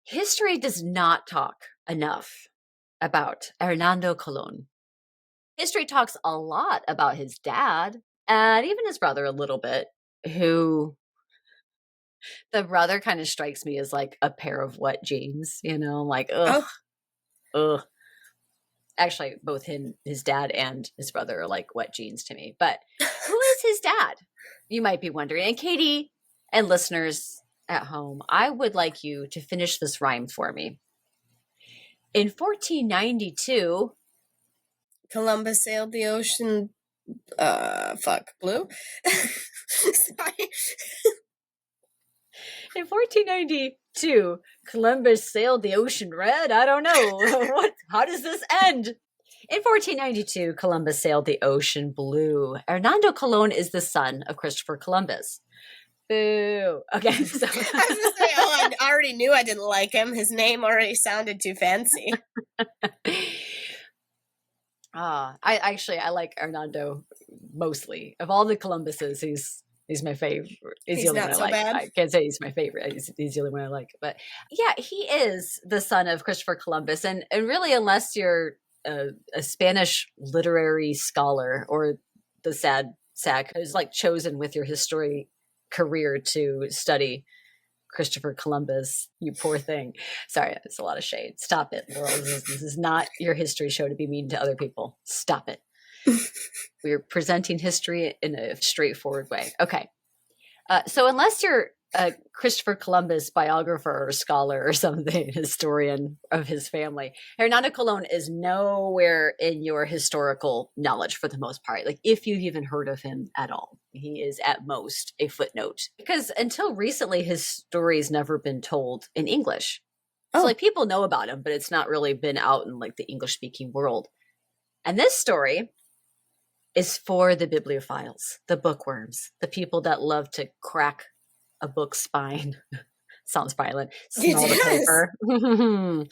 History does not talk enough about Hernando Colón. History talks a lot about his dad and even his brother a little bit, who the brother kind of strikes me as like a pair of wet jeans, like, ugh. Actually, both his dad and his brother are like wet jeans to me. But who is his dad? You might be wondering. And Katie and listeners at home, I would like you to finish this rhyme for me. In 1492, Columbus sailed the ocean. Blue? Sorry. In 1492, Columbus sailed the ocean red. I don't know. How does this end? In 1492, Columbus sailed the ocean blue. Hernando Colón is the son of Christopher Columbus. Boo. Okay. So. I was going to say, I already knew I didn't like him. His name already sounded too fancy. I like Hernando mostly. Of all the Columbuses, he's my favorite. He's the only one I like. Bad. I can't say he's my favorite. He's the only one I like. But yeah, he is the son of Christopher Columbus. And really, unless you're a Spanish literary scholar or the sad sack who's like chosen with your history career to study Christopher Columbus, you poor thing. Sorry, it's a lot of shade. Stop it, Laurel. This is not your history show to be mean to other people. Stop it. We're presenting history in a straightforward way. Okay. So unless you're a Christopher Columbus biographer or scholar or something, historian of his family. Hernando Colón is nowhere in your historical knowledge for the most part. Like, if you've even heard of him at all, he is at most a footnote. Because until recently, his story's never been told in English. So like people know about him, but it's not really been out in like the English speaking world. And this story is for the bibliophiles, the bookworms, the people that love to crack a book's spine. Sounds violent. Smell the paper.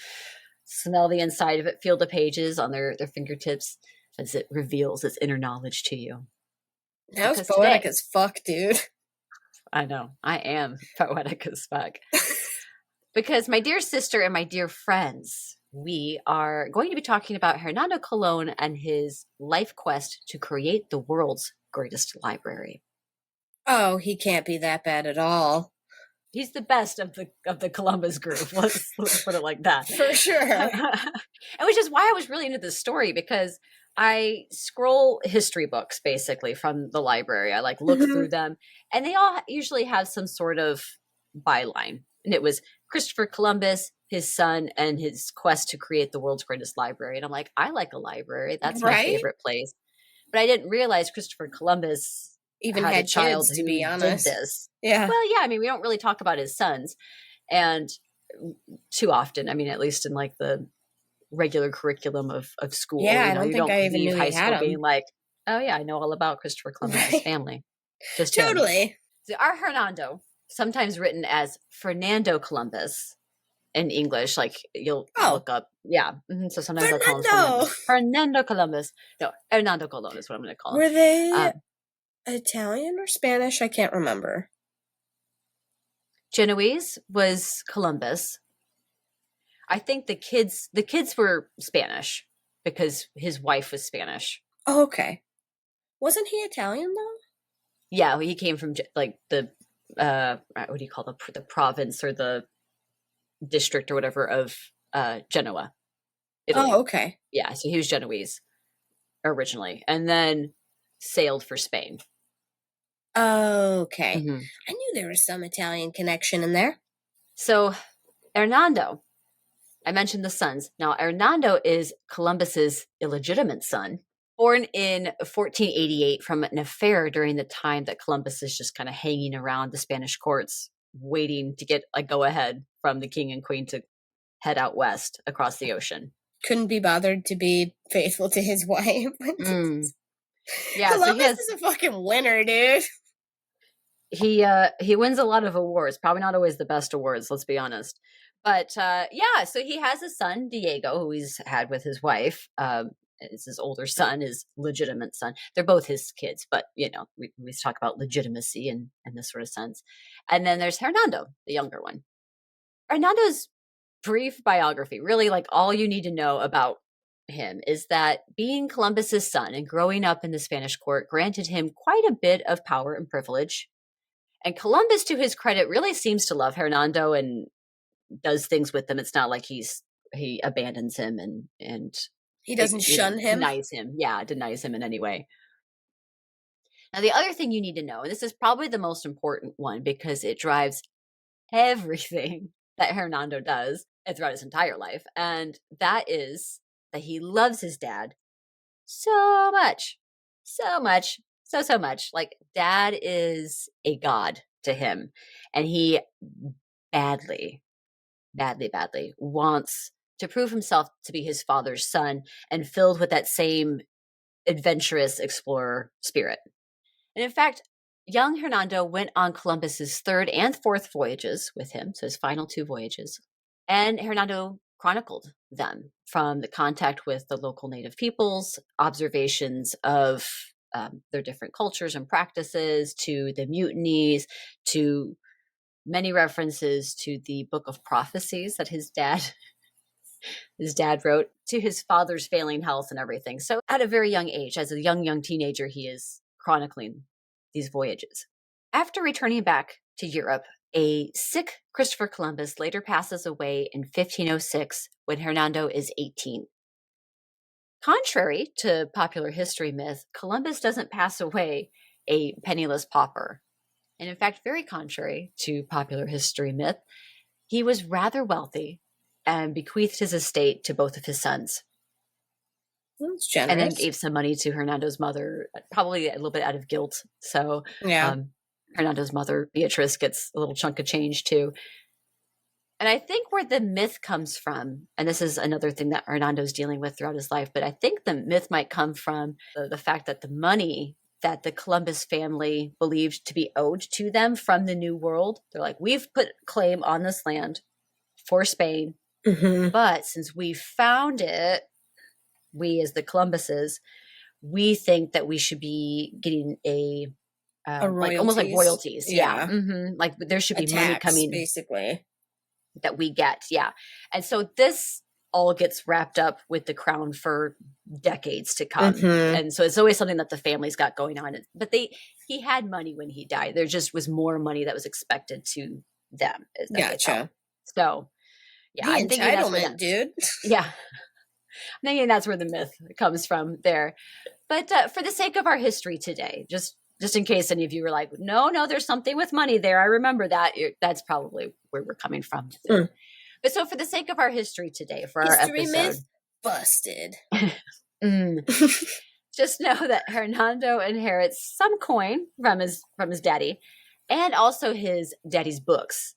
Smell the inside of it. Feel the pages on their fingertips as it reveals its inner knowledge to you. That was poetic as fuck, dude. I know. I am poetic as fuck. Because my dear sister and my dear friends, we are going to be talking about Hernando Colón and his life quest to create the world's greatest library. Oh, he can't be that bad at all. He's the best of the Columbus group. Let's put it like that. For sure. And which is why I was really into this story, because I scroll history books basically from the library. I like look through them, and they all usually have some sort of byline. And it was Christopher Columbus, his son, and his quest to create the world's greatest library. And I'm like, I like a library. That's my favorite place. But I didn't realize Christopher Columbus even had a child kids, to be honest. Did this. Yeah. Well, yeah. I mean, we don't really talk about his sons, and too often. I mean, at least in like the regular curriculum of school. Yeah, I don't think I even knew high he had school being like, oh yeah, I know all about Christopher Columbus' family. Just totally. So our Hernando, sometimes written as Fernando Columbus in English, like you'll look up. Yeah. So sometimes I'll call him Hernando Columbus. No, Hernando Colón is what I'm going to call him. Were they Italian or Spanish? I can't remember. Genoese was Columbus. I think the kids were Spanish because his wife was Spanish. Oh, okay. Wasn't he Italian though? Yeah, he came from like the what do you call the province or the district or whatever of Genoa, Italy. Oh, okay. Yeah, so he was Genoese originally, and then sailed for Spain. Okay. I knew there was some Italian connection in there. So Hernando, I mentioned the sons. Now Hernando is Columbus's illegitimate son, born in 1488 from an affair during the time that Columbus is just kind of hanging around the Spanish courts, waiting to get a go-ahead from the king and queen to head out west across the ocean. Couldn't be bothered to be faithful to his wife. Yeah, Columbus is a fucking winner, dude. He wins a lot of awards. Probably not always the best awards, let's be honest. But yeah, so he has a son, Diego, who he's had with his wife. It's his older son, his legitimate son. They're both his kids, but you know, we talk about legitimacy and this sort of sense. And then there's Hernando, the younger one. Hernando's brief biography, really like all you need to know about him is that being Columbus's son and growing up in the Spanish court granted him quite a bit of power and privilege. And Columbus, to his credit, really seems to love Hernando and does things with him. It's not like he abandons him and he doesn't shun him. Denies him in any way. Now, the other thing you need to know, and this is probably the most important one because it drives everything that Hernando does throughout his entire life, and that is that he loves his dad so much. Like, dad is a god to him, and he badly wants to prove himself to be his father's son and filled with that same adventurous explorer spirit. And in fact, young Hernando went on Columbus's third and fourth voyages with him, so his final 2 voyages, and Hernando chronicled them from the contact with the local native peoples, observations of their different cultures and practices, to the mutinies, to many references to the book of prophecies that his dad wrote, to his father's failing health and everything. So at a very young age, as a young teenager, he is chronicling these voyages. After returning back to Europe, a sick Christopher Columbus later passes away in 1506 when Hernando is 18. Contrary to popular history myth, Columbus doesn't pass away a penniless pauper. And in fact, very contrary to popular history myth, he was rather wealthy and bequeathed his estate to both of his sons. That's generous. And then gave some money to Hernando's mother, probably a little bit out of guilt. So Hernando's mother, Beatrice, gets a little chunk of change too. And I think where the myth comes from, and this is another thing that Hernando's dealing with throughout his life, but I think the myth might come from the fact that the money that the Columbus family believed to be owed to them from the New World, they're like, we've put claim on this land for Spain, but since we found it, we as the Columbuses, we think that we should be getting a like almost like royalties. Yeah. Like there should be money coming basically that we get. Yeah. And so this all gets wrapped up with the crown for decades to come. And so it's always something that the family's got going on. But he had money when he died. There just was more money that was expected to them. Gotcha. So yeah. The entitlement, dude. Yeah. I'm thinking that's where the myth comes from there. But for the sake of our history today, just in case any of you were like, no, there's something with money there. I remember that. That's probably where we're coming from. But so for the sake of our history today, for our history episode. Myth busted. Just know that Hernando inherits some coin from his daddy and also his daddy's books.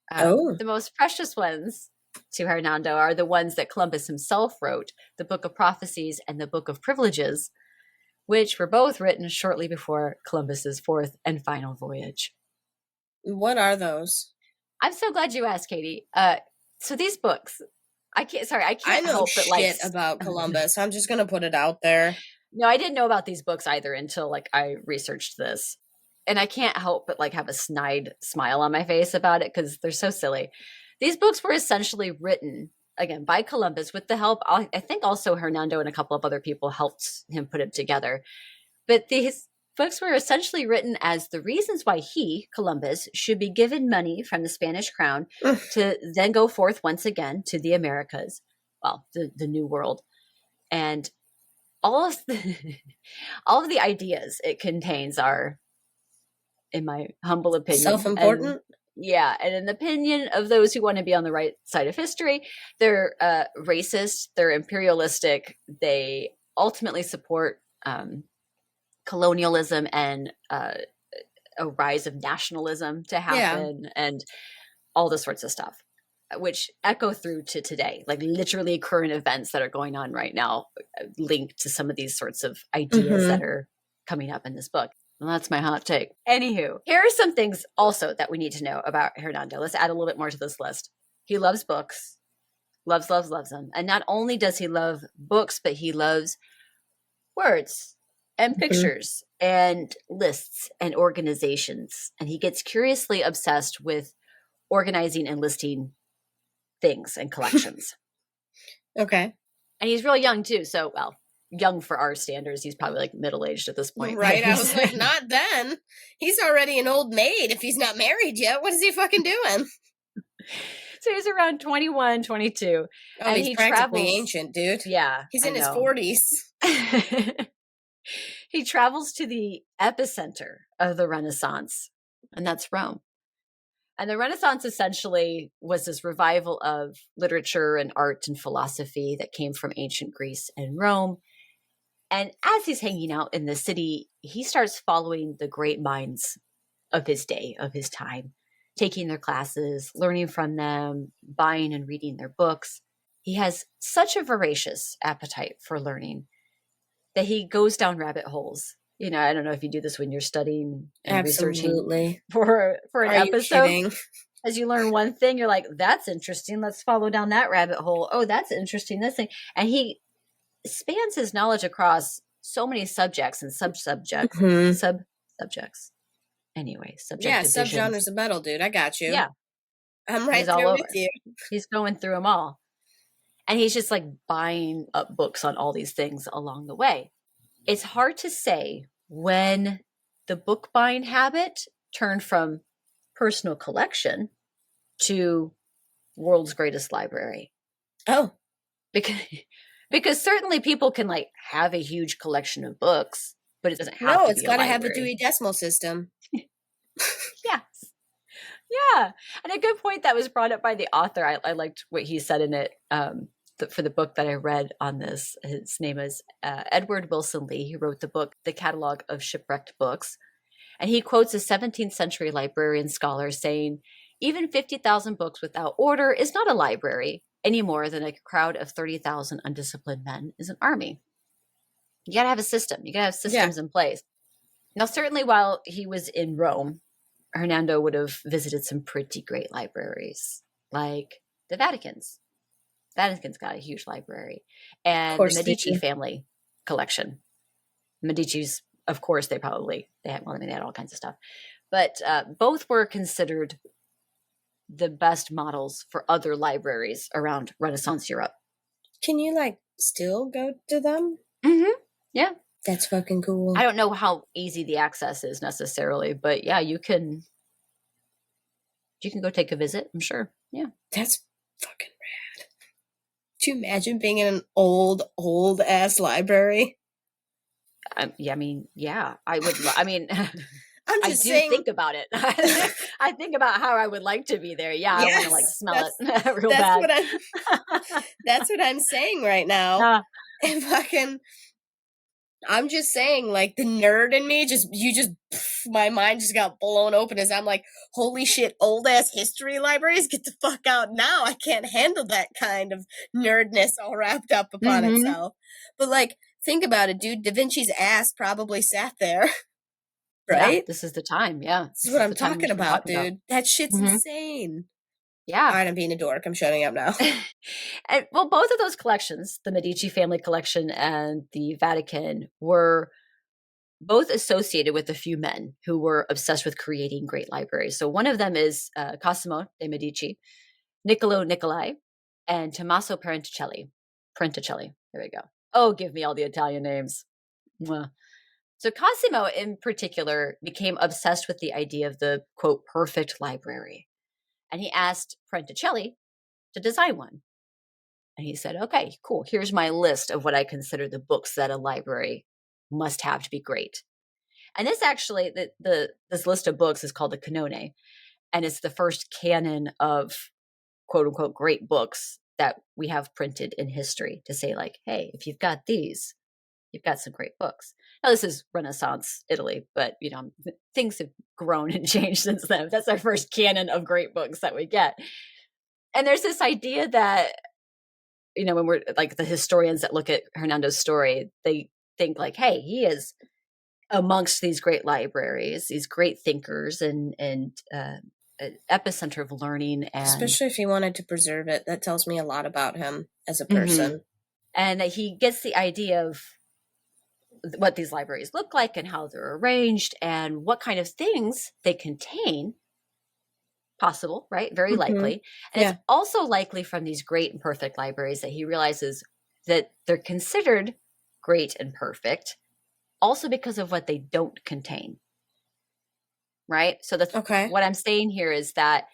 The most precious ones to Hernando are the ones that Columbus himself wrote, the Book of Prophecies and the Book of Privileges, which were both written shortly before Columbus's fourth and final voyage. What are those? I'm so glad you asked, Katie. So these books, I can't know shit about Columbus. I'm just gonna put it out there. No, I didn't know about these books either until I researched this, and I can't help but have a snide smile on my face about it because they're so silly. These books were essentially written, again, by Columbus with the help, I think also Hernando and a couple of other people helped him put it together. But these books were essentially written as the reasons why he, Columbus, should be given money from the Spanish crown to then go forth once again to the Americas, well, the New World. And all of the ideas it contains are, in my humble opinion, self-important. And in the opinion of those who want to be on the right side of history, they're racist, they're imperialistic, they ultimately support colonialism and a rise of nationalism to happen and all this sorts of stuff, which echo through to today, like literally current events that are going on right now linked to some of these sorts of ideas that are coming up in this book. Well, that's my hot take. Anywho, here are some things also that we need to know about Hernando. Let's add a little bit more to this list. He loves books, loves them. And not only does he love books, but he loves words and pictures and lists and organizations. And he gets curiously obsessed with organizing and listing things and collections. Okay. And he's real young too. So, well, young for our standards. He's probably like middle-aged at this point. Right. I was like, not then. He's already an old maid if he's not married yet. What is he fucking doing? So he's around 21, 22. Oh, and he's practically ancient, dude. Yeah. He's in his 40s. He travels to the epicenter of the Renaissance, and that's Rome. And the Renaissance essentially was this revival of literature and art and philosophy that came from ancient Greece and Rome. And as he's hanging out in the city, he starts following the great minds of his day, of his time, taking their classes, learning from them, buying and reading their books. He has such a voracious appetite for learning that he goes down rabbit holes. You know, I don't know if you do this when you're studying and researching for an episode. As you learn one thing, you're like, that's interesting. Let's follow down that rabbit hole. Oh, that's interesting. This thing. And he spans his knowledge across so many subjects and sub-subjects. Anyway, subgenres of metal, dude. I got you. Yeah. I'm right there with you. He's going through them all. And he's just like buying up books on all these things along the way. It's hard to say when the book buying habit turned from personal collection to world's greatest library. Oh. Because certainly people can like have a huge collection of books, but it doesn't have to be it's got to have a Dewey Decimal System. Yes. Yeah. And a good point that was brought up by the author. I liked what he said in it for the book that I read on this. His name is Edward Wilson Lee. He wrote the book, The Catalog of Shipwrecked Books. And he quotes a 17th century librarian scholar saying, even 50,000 books without order is not a library any more than a crowd of 30,000 undisciplined men is an army. You got to have a system. You got to have systems in place. Now, certainly while he was in Rome, Hernando would have visited some pretty great libraries, like the Vatican's. Vatican's got a huge library. And the Medici family collection. Medici's, of course, they had all kinds of stuff. But both were considered the best models for other libraries around Renaissance Europe. Can you, still go to them? Mm-hmm. Yeah. That's fucking cool. I don't know how easy the access is necessarily, but yeah, you can go take a visit, I'm sure. Yeah. That's fucking rad. Do you imagine being in an old ass library? Yeah, I would. I'm just saying. Think about it. I think about how I would like to be there. Yeah, yes, I want to smell it real bad. That's what I'm saying right now. And I'm just saying, the nerd in me, my mind just got blown open as I'm like, holy shit, old ass history libraries, get the fuck out now. I can't handle that kind of nerdness all wrapped up upon itself. But think about it, dude. Da Vinci's ass probably sat there. Right? Yeah, this is the time. Yeah. This is what I'm talking about, dude. That shit's insane. Yeah. All right, I'm being a dork. I'm shutting up now. And, both of those collections, the Medici family collection and the Vatican, were both associated with a few men who were obsessed with creating great libraries. So one of them is Cosimo de' Medici, Niccolo Nicolai, and Tommaso Parenticelli. There we go. Oh, give me all the Italian names. Mwah. So Cosimo in particular became obsessed with the idea of the, quote, perfect library. And he asked Parenticelli to design one. And he said, okay, cool. Here's my list of what I consider the books that a library must have to be great. And this actually, this list of books is called the Canone. And it's the first canon of, quote unquote, great books that we have printed in history to say hey, if you've got these, you've got some great books. Now, this is Renaissance Italy, but, things have grown and changed since then. That's our first canon of great books that we get. And there's this idea that, when we're the historians that look at Hernando's story, they think hey, he is amongst these great libraries, these great thinkers and epicenter of learning. And especially if he wanted to preserve it, that tells me a lot about him as a person. Mm-hmm. And he gets the idea of what these libraries look like and how they're arranged and what kind of things they contain. Possible, right? Very likely. And it's also likely from these great and perfect libraries that he realizes that they're considered great and perfect also because of what they don't contain. Right? So that's what I'm saying here is that,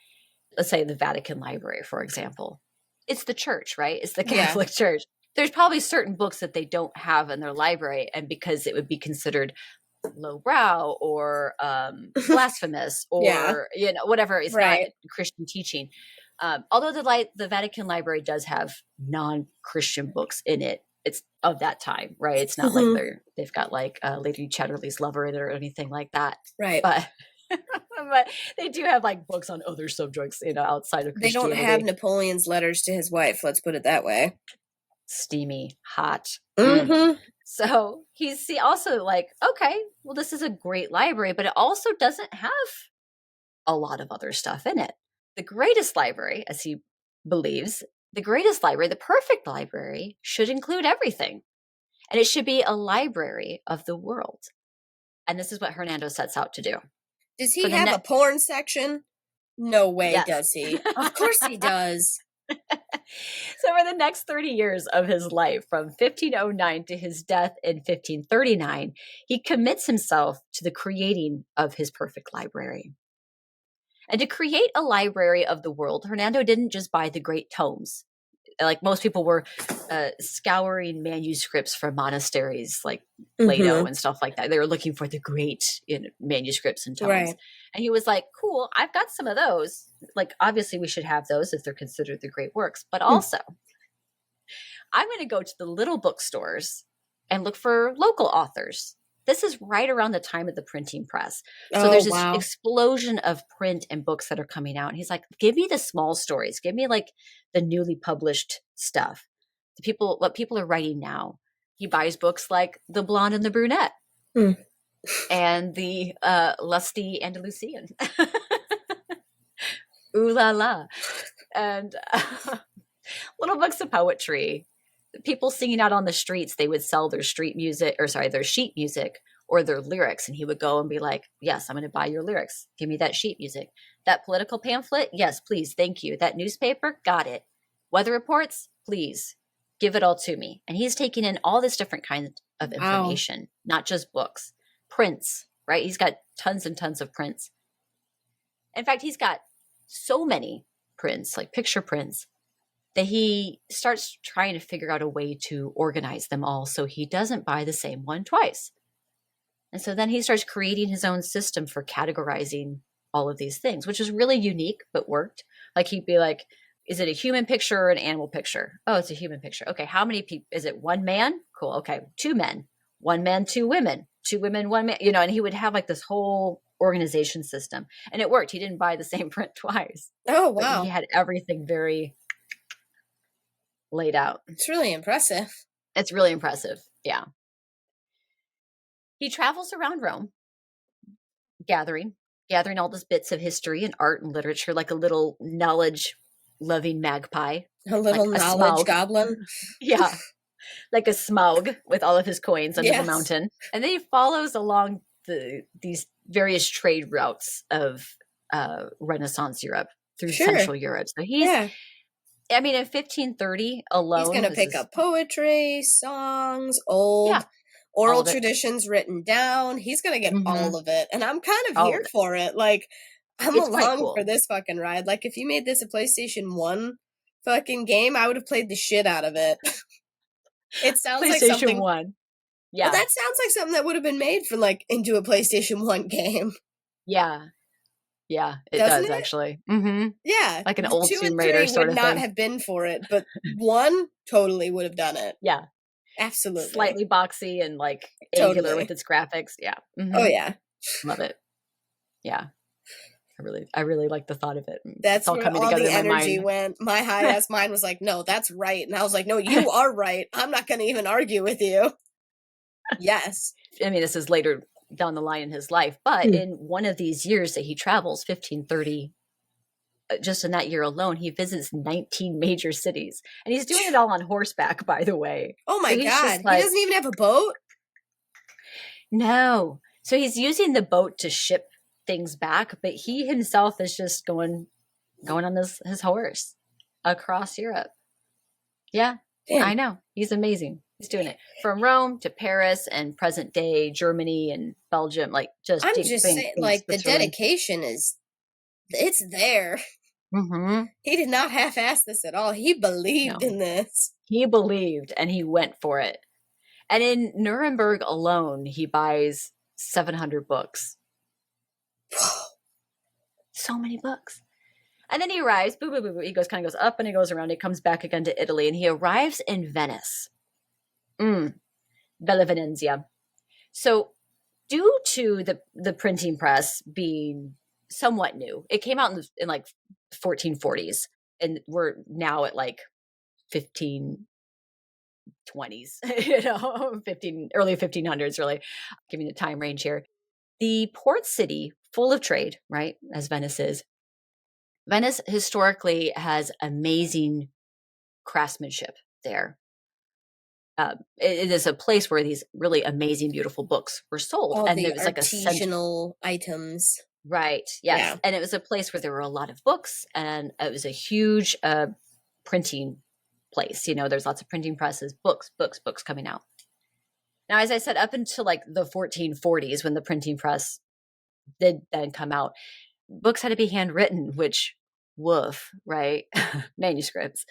let's say the Vatican Library, for example, it's the church, right? It's the Catholic Church. There's probably certain books that they don't have in their library, and because it would be considered lowbrow or blasphemous or whatever is not Christian teaching. Although the Vatican Library does have non-Christian books in it, it's of that time, right? It's not they've got Lady Chatterley's Lover in it or anything like that, right? But they do have books on other subjects, outside of Christianity. They don't have Napoleon's letters to his wife. Let's put it that way. Steamy, hot. Mm-hmm. So he's also okay, well, this is a great library, but it also doesn't have a lot of other stuff in it. The greatest library, as he believes, the perfect library should include everything. And it should be a library of the world. And this is what Hernando sets out to do. Does he have a porn section? No way does he. Of course he does. So for the next 30 years of his life, from 1509 to his death in 1539, he commits himself to the creating of his perfect library. And to create a library of the world, Hernando didn't just buy the great tomes. like most people were scouring manuscripts from monasteries like Plato and stuff like that. They were looking for the great manuscripts and tomes. Right. And he was like, cool, I've got some of those. Like, obviously we should have those if they're considered the great works. But also, I'm going to go to the little bookstores and look for local authors. This is right around the time of the printing press. So there's this explosion of print and books that are coming out. And he's like, give me the small stories. Give me like the newly published stuff. What people are writing now. He buys books like The Blonde and the Brunette and the Lusty Andalusian. Ooh la la. And little books of poetry. People singing out on the streets, they would sell their sheet music or their lyrics. And he would go and be like, yes, I'm going to buy your lyrics. Give me that sheet music. That political pamphlet? Yes, please. Thank you. That newspaper? Got it. Weather reports? Please. Give it all to me. And he's taking in all this different kinds of information, not just books. Prints, right? He's got tons and tons of prints. In fact, he's got so many prints, like picture prints, that he starts trying to figure out a way to organize them all so he doesn't buy the same one twice. And so then he starts creating his own system for categorizing all of these things, which is really unique, but worked. Like he'd be like, is it a human picture or an animal picture? Oh, it's a human picture. Okay, how many people? Is it one man? Cool. Okay, 2 men. 1 man, 2 women. 2 women, 1 man. And he would have like this whole organization system. And it worked. He didn't buy the same print twice. Oh, wow. But he had everything very laid out. It's really impressive. It's really impressive. Yeah. He travels around Rome, gathering all those bits of history and art and literature, like a little knowledge-loving magpie. A little like knowledge goblin. Yeah. Like a Smaug with all of his coins under the mountain. And then he follows along these various trade routes of Renaissance Europe through Central Europe. So he's... I mean, in 1530 alone, he's going to pick up poetry, songs, oral traditions written down. He's going to get all of it. And I'm kind of here for it. Like, I'm along for this fucking ride. Like, if you made this a PlayStation 1 fucking game, I would have played the shit out of it. It sounds like something... PlayStation 1. Yeah. Well, that sounds like something that would have been made for, like, into a PlayStation 1 game. Yeah. Yeah, it does actually. Mm-hmm. Yeah. Like an old 2 Tomb and Raider 3 sort would of not thing. have been for it, but 1 totally would have done it. Yeah. Absolutely. Slightly boxy and like angular with its graphics. Yeah. Mm-hmm. Oh yeah. Love it. Yeah. I really like the thought of it. That's all where coming all together the in my energy mind. went. My high-ass mind was like, no, that's right. And I was like, no, you are right. I'm not going to even argue with you. Yes. I mean, this is later down the line in his life, but in one of these years that he travels, 1530, just in that year alone, he visits 19 major cities. And he's doing it all on horseback, by the way. Oh my God. He doesn't even have a boat? No. So he's using the boat to ship things back, but he himself is just going on his horse across Europe. Yeah, damn. I know. He's amazing. He's doing it from Rome to Paris and present day Germany and Belgium. Like, just I'm just saying, like, the dedication it's there. Mm-hmm. He did not half-ass this at all. He believed in this. He believed, and he went for it. And in Nuremberg alone, he buys 700 books. So many books. And then he arrives, boo, boo, boo, boo. He kind of goes up and he goes around. He comes back again to Italy, and he arrives in Venice. Bella Venezia. So due to the printing press being somewhat new, it came out in like 1440s, and we're now at like 1520s, early 1500s, really, giving a time range here. The port city, full of trade, right, as Venice is. Venice historically has amazing craftsmanship there. It is a place where these really amazing, beautiful books were sold. All and the it was like artisanal items. Right. Yes. Yeah. And it was a place where there were a lot of books, and it was a huge printing place. There's lots of printing presses, books coming out. Now, as I said, up until like the 1440s, when the printing press did then come out, books had to be handwritten, which, woof, right? Manuscripts.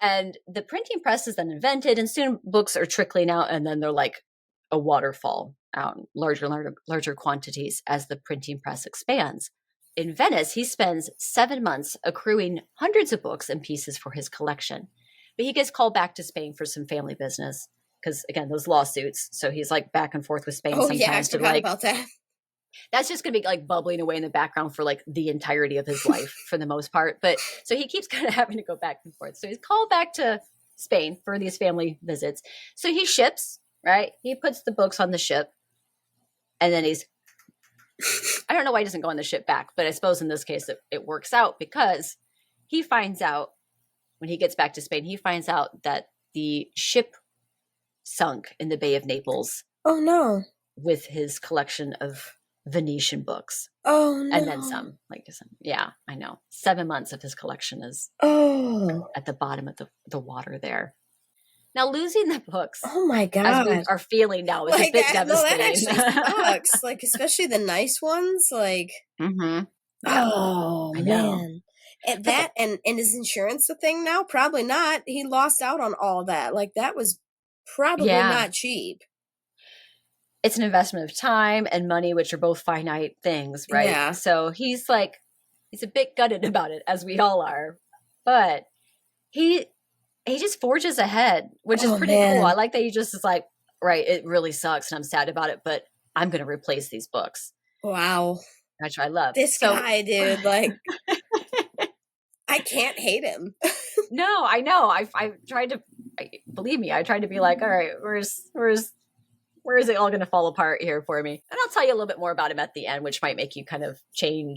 And the printing press is then invented, and soon books are trickling out, and then they're like a waterfall out in larger quantities as the printing press expands. In Venice, he spends 7 months accruing hundreds of books and pieces for his collection. But he gets called back to Spain for some family business because, again, those lawsuits. So he's like back and forth with Spain sometimes. Yeah, I forgot about that. That's just going to be like bubbling away in the background for like the entirety of his life for the most part. But so he keeps kind of having to go back and forth. So he's called back to Spain for these family visits. So he ships, right? He puts the books on the ship, and then I don't know why he doesn't go on the ship back, but I suppose in this case it works out because he finds out when he gets back to Spain, he finds out that the ship sunk in the Bay of Naples. Oh no. With his collection of Venetian books. Oh no. And then some. Yeah, I know. 7 months of his collection is at the bottom of the water there. Now, losing the books, oh my God, as we are feeling now, is a bit devastating. No, that actually sucks. Like, especially the nice ones. Like, yeah, oh man, and that and is insurance a thing now? Probably not. He lost out on all that. Like, that was probably not cheap. It's an investment of time and money, which are both finite things, right? Yeah. So he's a bit gutted about it, as we all are, but he just forges ahead, which is pretty cool. I like that he just is like, right, it really sucks and I'm sad about it, but I'm going to replace these books. Wow. Which I love. This guy, dude, like, I can't hate him. No, I know. I tried to, believe me, I tried to be like, all right, where is it all going to fall apart here for me? And I'll tell you a little bit more about him at the end, which might make you kind of get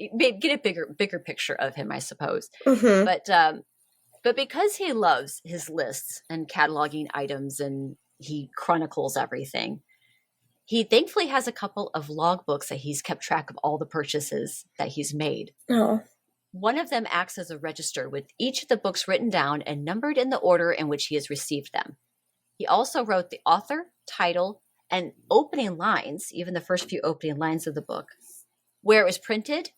a bigger picture of him, I suppose. Mm-hmm. But because he loves his lists and cataloging items and he chronicles everything, he thankfully has a couple of logbooks that he's kept track of all the purchases that he's made. Oh. One of them acts as a register with each of the books written down and numbered in the order in which he has received them. He also wrote the author, title, and opening lines, even the first few opening lines of the book, where it was printed,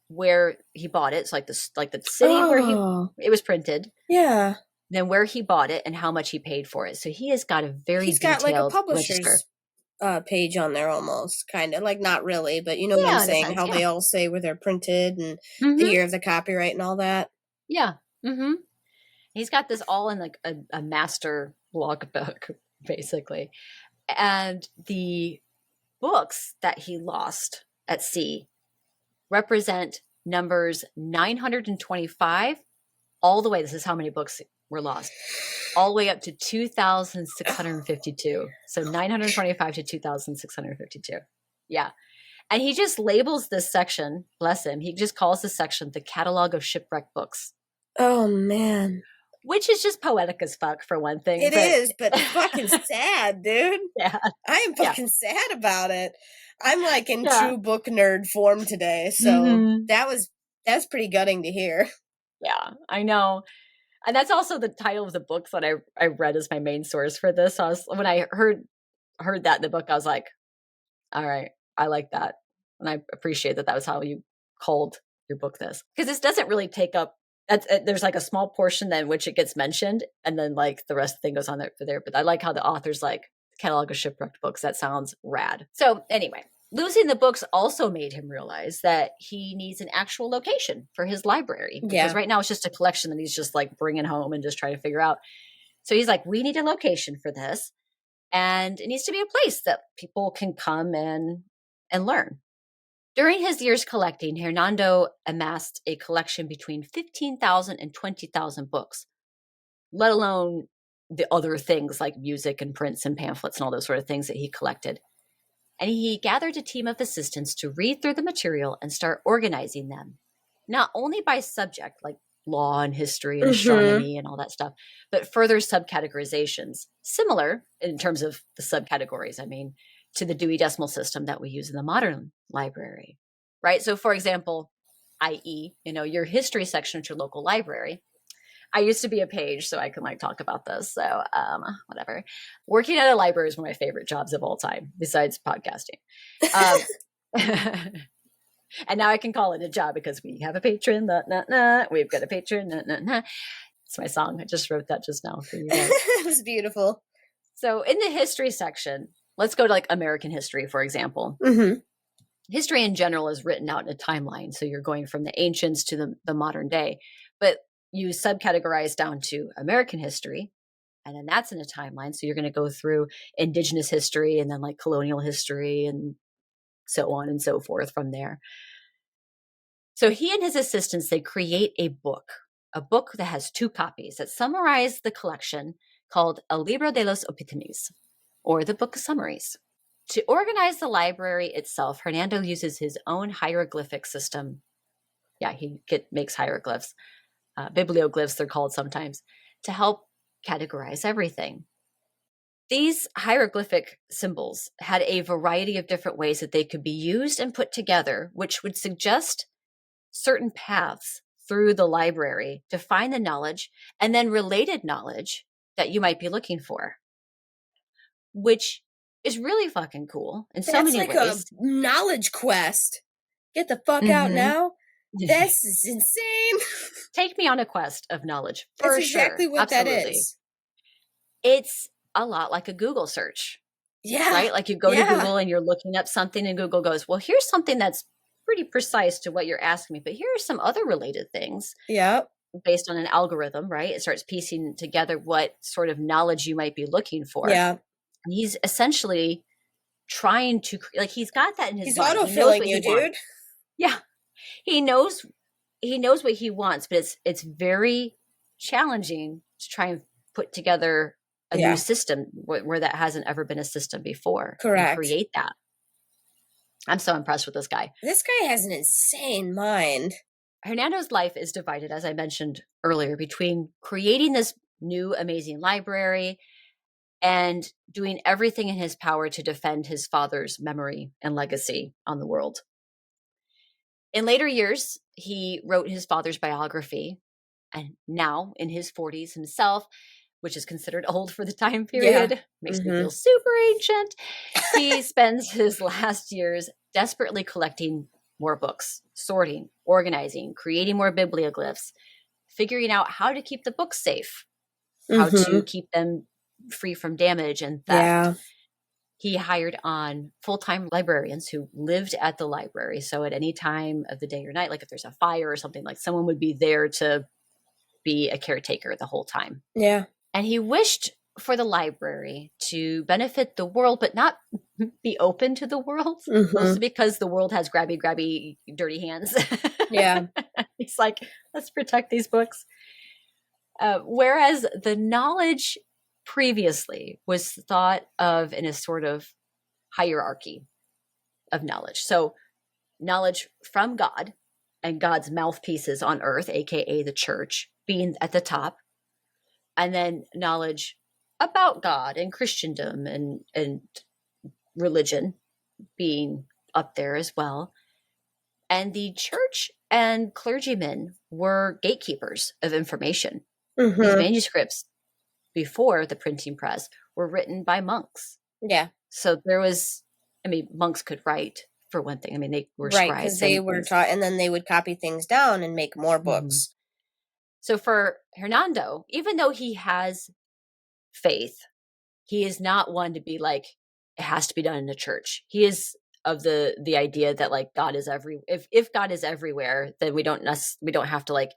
where he bought it. It's like the city where it was printed. Yeah. Then where he bought it and how much he paid for it. So he has got a very detailed like a publisher's register. Page on there almost, kind of, like, not really, but you know what I'm saying, how they all say where they're printed and the year of the copyright and all that. Yeah. Mm-hmm. He's got this all in like a master logbook, basically. And the books that he lost at sea represent numbers 925 all the way. This is how many books were lost, all the way up to 2,652. So 925 to 2,652. Yeah. And he just labels this section, bless him, he just calls this section the Catalog of Shipwrecked Books. Oh, man. Which is just poetic as fuck, for one thing. It is, but fucking sad, dude. Yeah. I am fucking sad about it. I'm like in true book nerd form today, so that's pretty gutting to hear. Yeah, I know. And that's also the title of the book that I read as my main source for this. So when I heard that in the book, I was like, all right, I like that. And I appreciate that was how you called your book this. Because this doesn't really take up, there's like a small portion then which it gets mentioned, and then like the rest of the thing goes on there. But I like how the author's like, Catalog of Shipwrecked Books. That sounds rad. So anyway, losing the books also made him realize that he needs an actual location for his library. Because right now it's just a collection that he's just like bringing home and just trying to figure out. So he's like, we need a location for this. And it needs to be a place that people can come and learn. During his years collecting, Hernando amassed a collection between 15,000 and 20,000 books, let alone the other things like music and prints and pamphlets and all those sort of things that he collected. And he gathered a team of assistants to read through the material and start organizing them, not only by subject, like law and history and astronomy and all that stuff, but further subcategorizations, similar in terms of the subcategories, to the Dewey Decimal System that we use in the modern library, right? So for example, i.e., your history section at your local library. I used to be a page, so I can talk about this. So whatever. Working at a library is one of my favorite jobs of all time, besides podcasting. And now I can call it a job because we have a patron. We've got a patron. It's my song. I just wrote that just now for you guys. It was beautiful. So in the history section, let's go to like American history, for example. Mm-hmm. History in general is written out in a timeline. So you're going from the ancients to the modern day. But you subcategorize down to American history, and then that's in a timeline. So you're going to go through indigenous history and then like colonial history and so on and so forth from there. So he and his assistants, they create a book that has 2 copies that summarize the collection called El Libro de los Opinies, or the Book of Summaries. To organize the library itself, Hernando uses his own hieroglyphic system. Yeah, he makes hieroglyphs. Biblioglyphs, they're called sometimes, to help categorize everything. These hieroglyphic symbols had a variety of different ways that they could be used and put together, which would suggest certain paths through the library to find the knowledge and then related knowledge that you might be looking for, which is really fucking cool in so many ways. That's like a knowledge quest. Get the fuck out now. This is insane. Take me on a quest of knowledge. That's exactly what Absolutely. that is. It's a lot like a Google search. Yeah. Right? Like you go to Google and you're looking up something and Google goes, well, here's something that's pretty precise to what you're asking me, but here are some other related things. Yeah. Based on an algorithm, right? It starts piecing together what sort of knowledge you might be looking for. Yeah. And he's essentially trying to, like, he's got that in his mind. He's autofilling you, dude. Yeah. He knows what he wants, but it's very challenging to try and put together a new system where that hasn't ever been a system before. Correct. And create that. I'm so impressed with this guy. This guy has an insane mind. Hernando's life is divided, as I mentioned earlier, between creating this new amazing library and doing everything in his power to defend his father's memory and legacy on the world. In later years, he wrote his father's biography, and now in his 40s himself, which is considered old for the time period, makes me feel super ancient. He spends his last years desperately collecting more books, sorting, organizing, creating more biblioglyphs, figuring out how to keep the books safe, how to keep them free from damage and theft. Yeah. He hired on full-time librarians who lived at the library. So at any time of the day or night, like if there's a fire or something, like someone would be there to be a caretaker the whole time. Yeah. And he wished for the library to benefit the world, but not be open to the world, mostly because the world has grabby, dirty hands. Yeah. He's like, let's protect these books. Whereas the knowledge previously was thought of in a sort of hierarchy of knowledge. So knowledge from God and God's mouthpieces on earth, aka the church, being at the top, and then knowledge about God and Christendom and religion being up there as well. And the church and clergymen were gatekeepers of information. These manuscripts before the printing press were written by monks. Yeah. So there was, monks could write for one thing. They were right, scribes. Because they were taught, and then they would copy things down and make more books. So for Hernando, even though he has faith, he is not one to be like, it has to be done in the church. He is of the idea that like God is if God is everywhere, then we don't have to like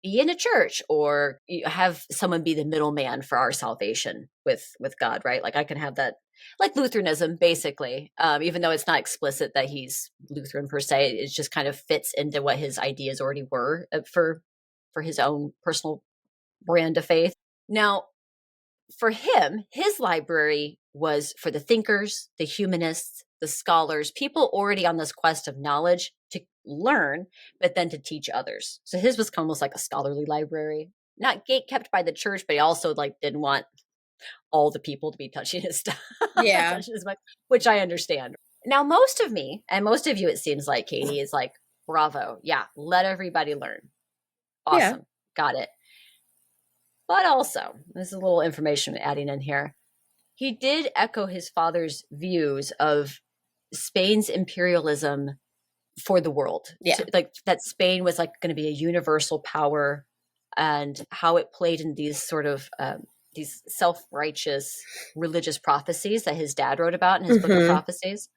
be in a church or have someone be the middleman for our salvation with God, right? Like I can have that, like Lutheranism, basically, even though it's not explicit that he's Lutheran per se, it just kind of fits into what his ideas already were for his own personal brand of faith. Now, for him, his library was for the thinkers, the humanists, the scholars, people already on this quest of knowledge to learn, but then to teach others. So his was almost like a scholarly library, not gate kept by the church, but he also like didn't want all the people to be touching his stuff. Yeah. Which I understand. Now, most of me and most of you, it seems like, Katie, is like, bravo. Yeah. Let everybody learn. Awesome. Yeah. Got it. But also, there's a little information adding in here. He did echo his father's views of Spain's imperialism for the world. Yeah. Like that Spain was like going to be a universal power, and how it played in these sort of these self-righteous religious prophecies that his dad wrote about in his book of prophecies.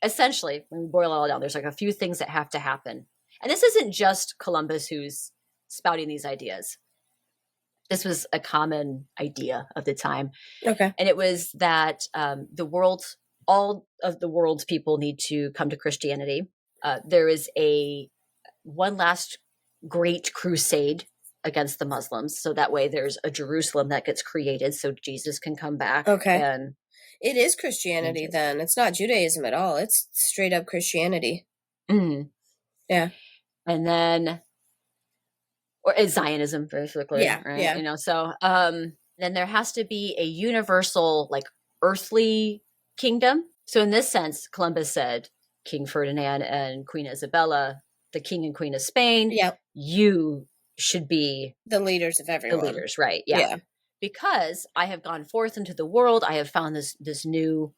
Essentially, when we boil it all down, there's like a few things that have to happen. And this isn't just Columbus who's spouting these ideas. This was a common idea of the time. Okay. And it was that all of the world's people need to come to Christianity. There is one last great crusade against the Muslims. So that way there's a Jerusalem that gets created so Jesus can come back. Okay. And it is Christianity then. It's not Judaism at all. It's straight up Christianity. Mm. Yeah. And then, or it's Zionism, basically. Yeah. Right? Yeah. You know, so then there has to be a universal, like, earthly kingdom. So in this sense, Columbus said, King Ferdinand and Queen Isabella, the king and queen of Spain, you should be the leaders of everyone. The leaders, right? Yeah. Because I have gone forth into the world, I have found this new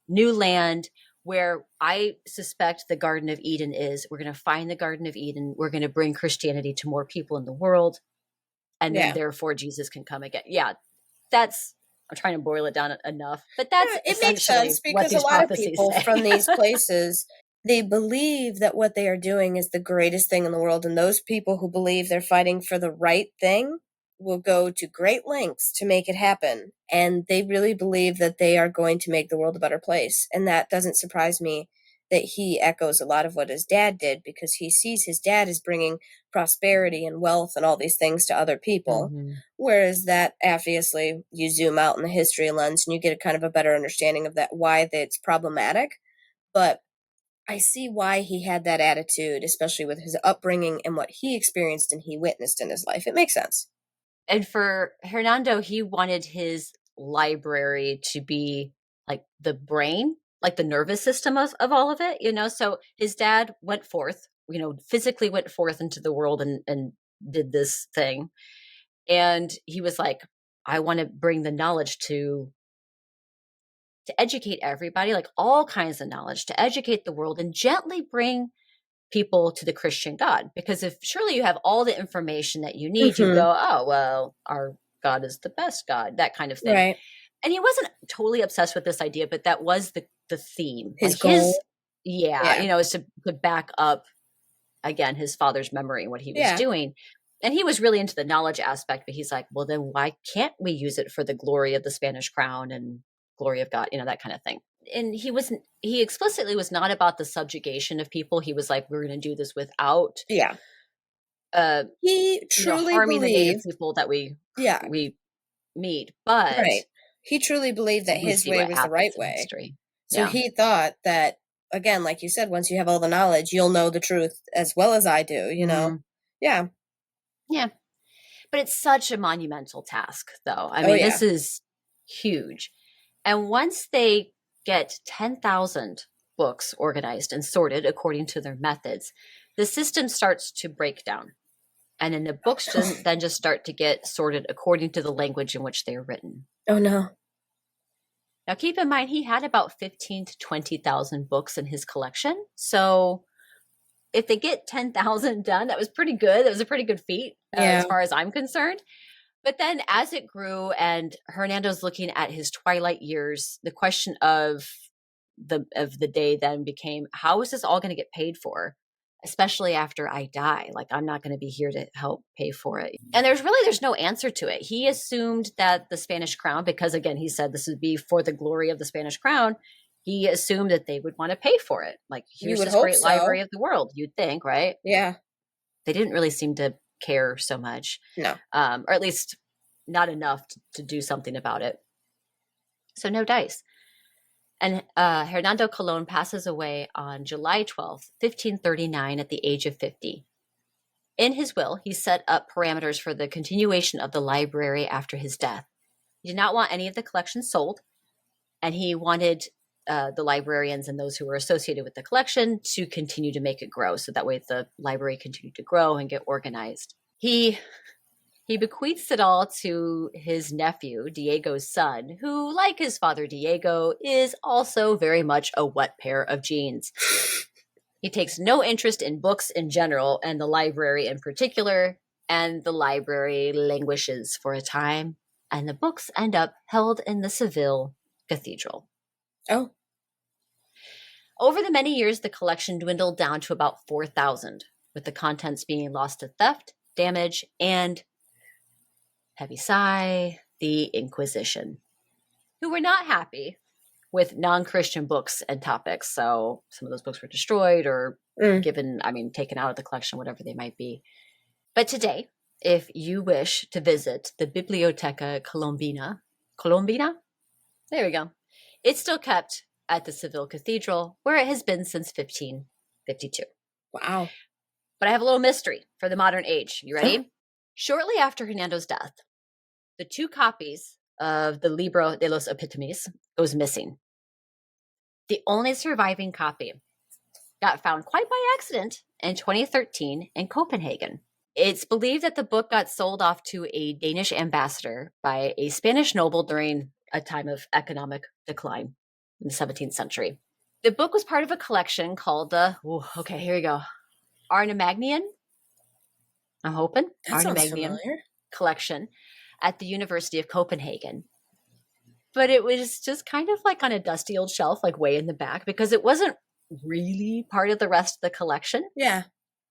land where I suspect the Garden of Eden is. We're going to find the Garden of Eden. We're going to bring Christianity to more people in the world, and then therefore Jesus can come again. Yeah, I'm trying to boil it down enough, but that's it makes sense because a lot of people from these places, they believe that what they are doing is the greatest thing in the world, and those people who believe they're fighting for the right thing will go to great lengths to make it happen, and they really believe that they are going to make the world a better place. And that doesn't surprise me that he echoes a lot of what his dad did, because he sees his dad as bringing prosperity and wealth and all these things to other people. Whereas that, obviously, you zoom out in the history lens and you get a kind of a better understanding of that, why it's problematic. But I see why he had that attitude, especially with his upbringing and what he experienced and he witnessed in his life. It makes sense. And for Hernando, he wanted his library to be like the brain, like the nervous system of all of it, you know? So his dad went forth, you know, physically went forth into the world and did this thing. And he was like, I want to bring the knowledge to educate everybody, like all kinds of knowledge, to educate the world and gently bring people to the Christian God. Because if surely you have all the information that you need, you go, oh, well, our God is the best God, that kind of thing. Right. And he wasn't totally obsessed with this idea, but that was the theme. His goal. You know, is to back up, again, his father's memory and what he was doing. And he was really into the knowledge aspect, but he's like, well, then why can't we use it for the glory of the Spanish crown and glory of God, you know, that kind of thing. And he explicitly was not about the subjugation of people. He was like, we're going to do this without he truly harming believed, the native people that we meet. But he truly believed that his way was the right way. So he thought that, again, like you said, once you have all the knowledge, you'll know the truth as well as I do, you know? Yeah. But it's such a monumental task, though. I mean, this is huge. And once they get 10,000 books organized and sorted according to their methods, the system starts to break down. And then the books then just start to get sorted according to the language in which they are written. Oh, no. Now, keep in mind, he had about 15 to 20,000 books in his collection. So if they get 10,000 done, that was pretty good. That was a pretty good feat as far as I'm concerned. But then as it grew and Hernando's looking at his twilight years, the question of the day then became, how is this all going to get paid for? Especially after I die. Like, I'm not going to be here to help pay for it. And there's no answer to it. He assumed that the Spanish crown, because again, he said this would be for the glory of the Spanish crown, he assumed that they would want to pay for it. Like, here's this great library of the world, you'd think, right? Yeah. They didn't really seem to care so much. No. Or at least not enough to do something about it. So no dice. And Hernando Colón passes away on July 12th, 1539 at the age of 50. In his will, he set up parameters for the continuation of the library after his death. He did not want any of the collection sold, and he wanted the librarians and those who were associated with the collection to continue to make it grow, so that way the library continued to grow and get organized. He bequeaths it all to his nephew, Diego's son, who, like his father Diego, is also very much a wet pair of jeans. He takes no interest in books in general and the library in particular, and the library languishes for a time, and the books end up held in the Seville Cathedral. Oh. Over the many years, the collection dwindled down to about 4,000, with the contents being lost to theft, damage, and, heavy sigh, the Inquisition, who were not happy with non-Christian books and topics. So some of those books were destroyed or taken out of the collection, whatever they might be. But today, if you wish to visit the Biblioteca Colombina, there we go. It's still kept at the Seville Cathedral, where it has been since 1552. Wow. But I have a little mystery for the modern age. You ready? Shortly after Hernando's death, the 2 copies of the Libro de los Epitomes goes missing. The only surviving copy got found quite by accident in 2013 in Copenhagen. It's believed that the book got sold off to a Danish ambassador by a Spanish noble during a time of economic decline in the 17th century. The book was part of a collection called the, here we go, Arnamagnæan. I'm hoping. That sounds Arnamagnæan familiar. collection at the University of Copenhagen. But it was just kind of like on a dusty old shelf, like way in the back, because it wasn't really part of the rest of the collection. Yeah.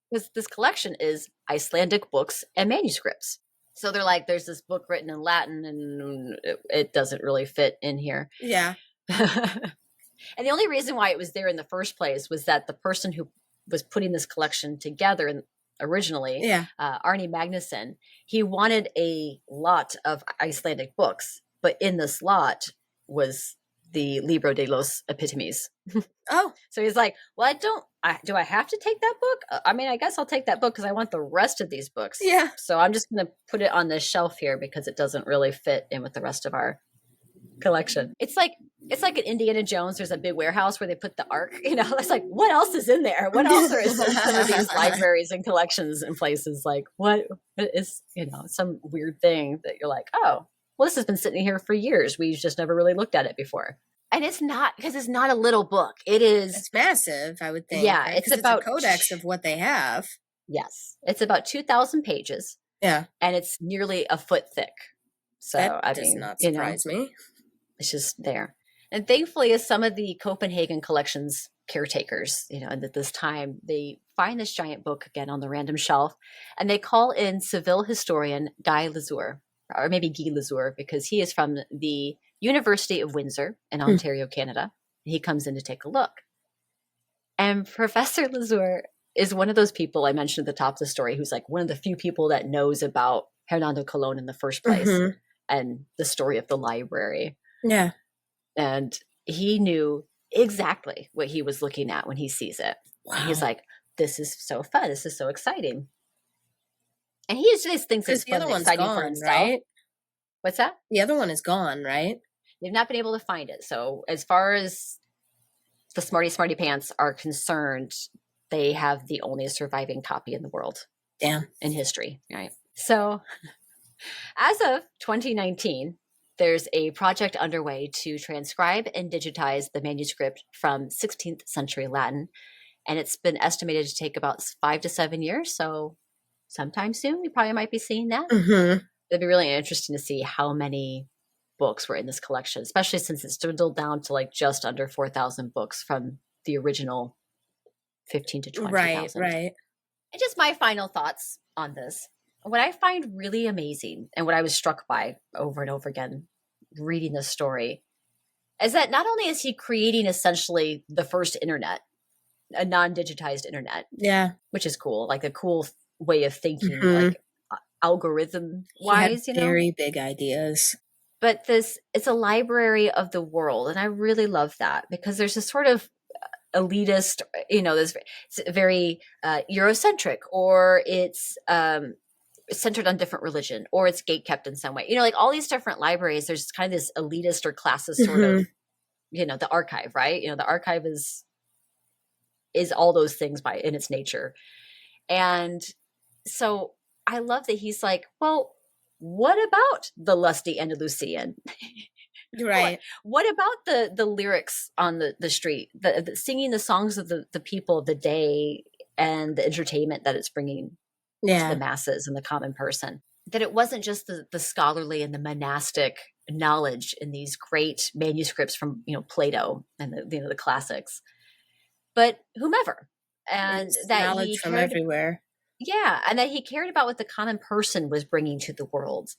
Because this collection is Icelandic books and manuscripts. So they're like, there's this book written in Latin and it doesn't really fit in here. Yeah. And the only reason why it was there in the first place was that the person who was putting this collection together originally, Arne Magnusson, he wanted a lot of Icelandic books, but in this lot was the Libro de los Epitomes. Oh. So he's like, well, do I have to take that book? I mean, I guess I'll take that book because I want the rest of these books. Yeah. So I'm just going to put it on this shelf here because it doesn't really fit in with the rest of our collection. It's like an Indiana Jones. There's a big warehouse where they put the Ark. It's like, what else is in there? What else is in some of these libraries and collections and places? Like, what is some weird thing that you're like, oh, well, this has been sitting here for years. We've just never really looked at it before. And it's not, because it's not a little book. It's massive, I would think. Yeah, right? it's about a codex of what they have. Yes, it's about 2,000 pages. Yeah, and it's nearly a foot thick. So that does not surprise me. It's just there. And thankfully, as some of the Copenhagen collections caretakers, and at this time, they find this giant book again on the random shelf, and they call in Seville historian Guy Lazur, or maybe Guy Lazur, because he is from the University of Windsor in Ontario, Canada. He comes in to take a look. And Professor Lazur is one of those people I mentioned at the top of the story who's like one of the few people that knows about Hernando Colón in the first place and the story of the library. Yeah. And he knew exactly what he was looking at when he sees it. Wow. And he's like, this is so fun. This is so exciting. And he just thinks it's fun and exciting for himself. Right? What's that? The other one is gone, right? They've not been able to find it. So as far as the smarty pants are concerned, they have the only surviving copy in the world. Damn. In history, right? So as of 2019, there's a project underway to transcribe and digitize the manuscript from 16th century Latin. And it's been estimated to take about 5 to 7 years. So sometime soon, we probably might be seeing that. Mm-hmm. It'd be really interesting to see how many books were in this collection, especially since it's dwindled down to like just under 4,000 books from the original 15 to 20,000. Right. And just my final thoughts on this. What I find really amazing and what I was struck by over and over again reading this story is that not only is he creating essentially the first internet, a non-digitized internet, which is cool, like a cool way of thinking, like algorithm wise, very big ideas. But it's a library of the world, and I really love that because there's a sort of elitist, this it's very Eurocentric, or it's centered on different religion, or it's gatekept in some way. Like all these different libraries, there's kind of this elitist or classist sort of, the archive, right? The archive is all those things in its nature. And so I love that he's like, well, what about the lusty Andalusian? Right. What about the lyrics on the street, the singing the songs of the people of the day and the entertainment that it's bringing to the masses and the common person? That it wasn't just the scholarly and the monastic knowledge in these great manuscripts from, Plato and the classics, but whomever, and it's that knowledge he from cared, everywhere. yeah, and that he cared about what the common person was bringing to the world,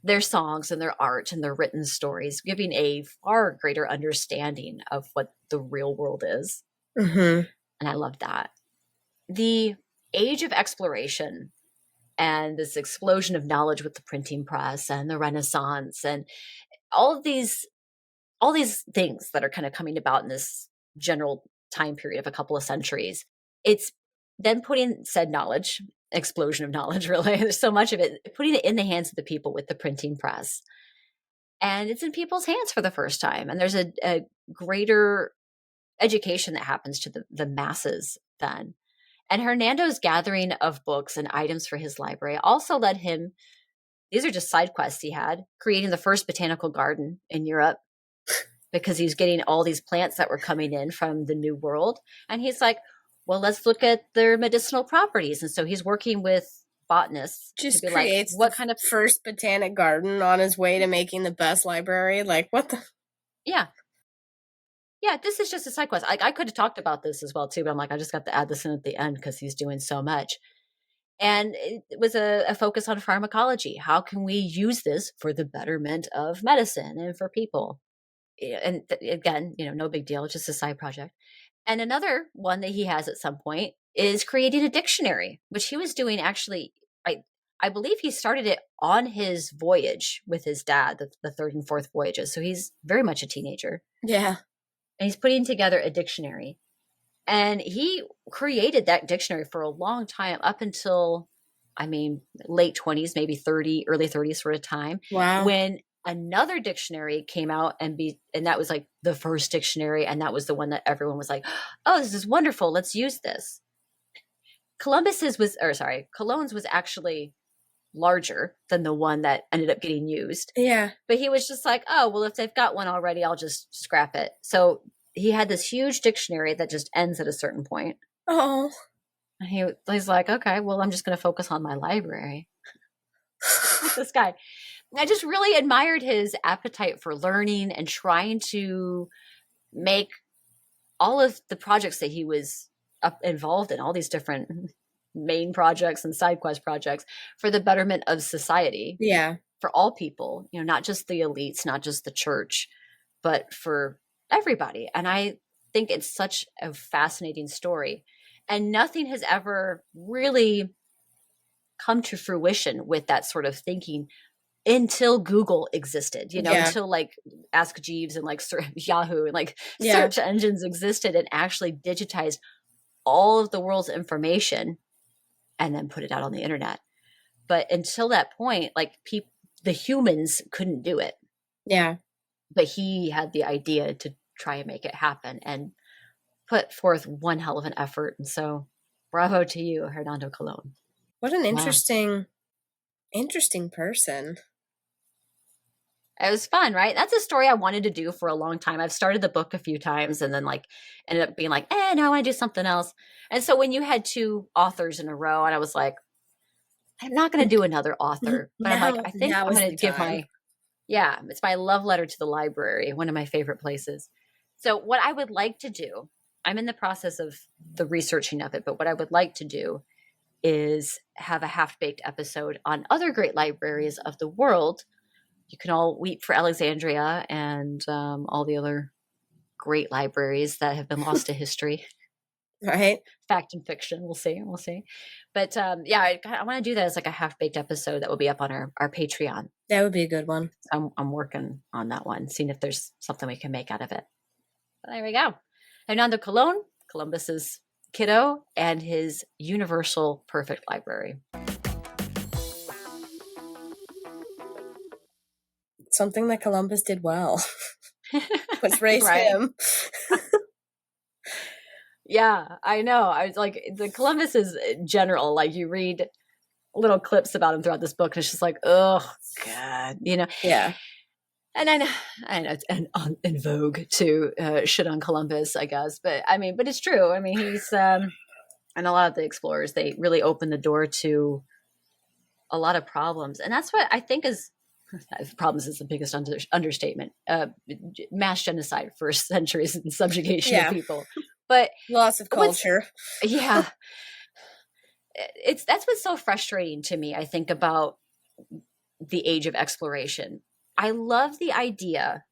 their songs and their art and their written stories, giving a far greater understanding of what the real world is. Mm-hmm. And I love that. The age of exploration and this explosion of knowledge with the printing press and the Renaissance and all these things that are kind of coming about in this general time period of a couple of centuries. It's then putting said knowledge, explosion of knowledge, really, there's so much of it, putting it in the hands of the people with the printing press. And it's in people's hands for the first time. And there's a greater education that happens to the masses then. And Hernando's gathering of books and items for his library also led him, these are just side quests he had, creating the first botanical garden in Europe, because he was getting all these plants that were coming in from the New World. And he's like, well, let's look at their medicinal properties. And so he's working with botanists just to be creates like, what kind of first botanic garden on his way to making the best library? Like, what the? Yeah. Yeah, this is just a side quest. I could have talked about this as well, too, but I'm like, I just got to add this in at the end because he's doing so much. And it was a focus on pharmacology. How can we use this for the betterment of medicine and for people? And again, no big deal, just a side project. And another one that he has at some point is creating a dictionary, which he was doing actually. I believe he started it on his voyage with his dad, the third and fourth voyages. So he's very much a teenager. Yeah. And he's putting together a dictionary. And he created that dictionary for a long time, up until, late 20s, maybe 30, early 30s sort of time. Wow. When another dictionary came out and that was like the first dictionary. And that was the one that everyone was like, oh, this is wonderful. Let's use this. Colón's was actually larger than the one that ended up getting used. Yeah. But he was just like, oh, well, if they've got one already, I'll just scrap it. So he had this huge dictionary that just ends at a certain point. Oh. And he's like, okay, well, I'm just going to focus on my library. This guy. I just really admired his appetite for learning and trying to make all of the projects that he was involved in, all these different main projects and side quest projects, for the betterment of society. Yeah. For all people, not just the elites, not just the church, but for everybody. And I think it's such a fascinating story. And nothing has ever really come to fruition with that sort of thinking until Google existed, until like Ask Jeeves and like Yahoo and like search engines existed and actually digitized all of the world's information and then put it out on the internet. But until that point, like the humans couldn't do it. Yeah. But he had the idea to try and make it happen and put forth one hell of an effort. And so bravo to you, Hernando Colón. What an interesting person. It was fun, right? That's a story I wanted to do for a long time. I've started the book a few times and then like ended up being like, no, I want to do something else. And so when you had two authors in a row, and I was like, I'm not going to do another author. But I'm like, I think I'm going to give it's my love letter to the library, one of my favorite places. So what I would like to do, I'm in the process of the researching of it, but what I would like to do is have a half-baked episode on other great libraries of the world. You can all weep for Alexandria and all the other great libraries that have been lost to history. Right. Fact and fiction. We'll see. But I want to do that as like a half-baked episode that will be up on our Patreon. That would be a good one. I'm working on that one, seeing if there's something we can make out of it. But there we go. Hernando Colón, Columbus's kiddo, and his universal perfect library. Something that Columbus did well was raise him. Yeah, I know. I was like, the Columbus is general. Like you read little clips about him throughout this book, and it's just like, oh God, Yeah. And I know it's in vogue to shit on Columbus, I guess. But I mean, but it's true. I mean, he's and a lot of the explorers, they really opened the door to a lot of problems, and that's what I think is problems is the biggest understatement. Mass genocide for centuries and subjugation of people, but loss of culture. Yeah, that's what's so frustrating to me. I think about the age of exploration. I love the idea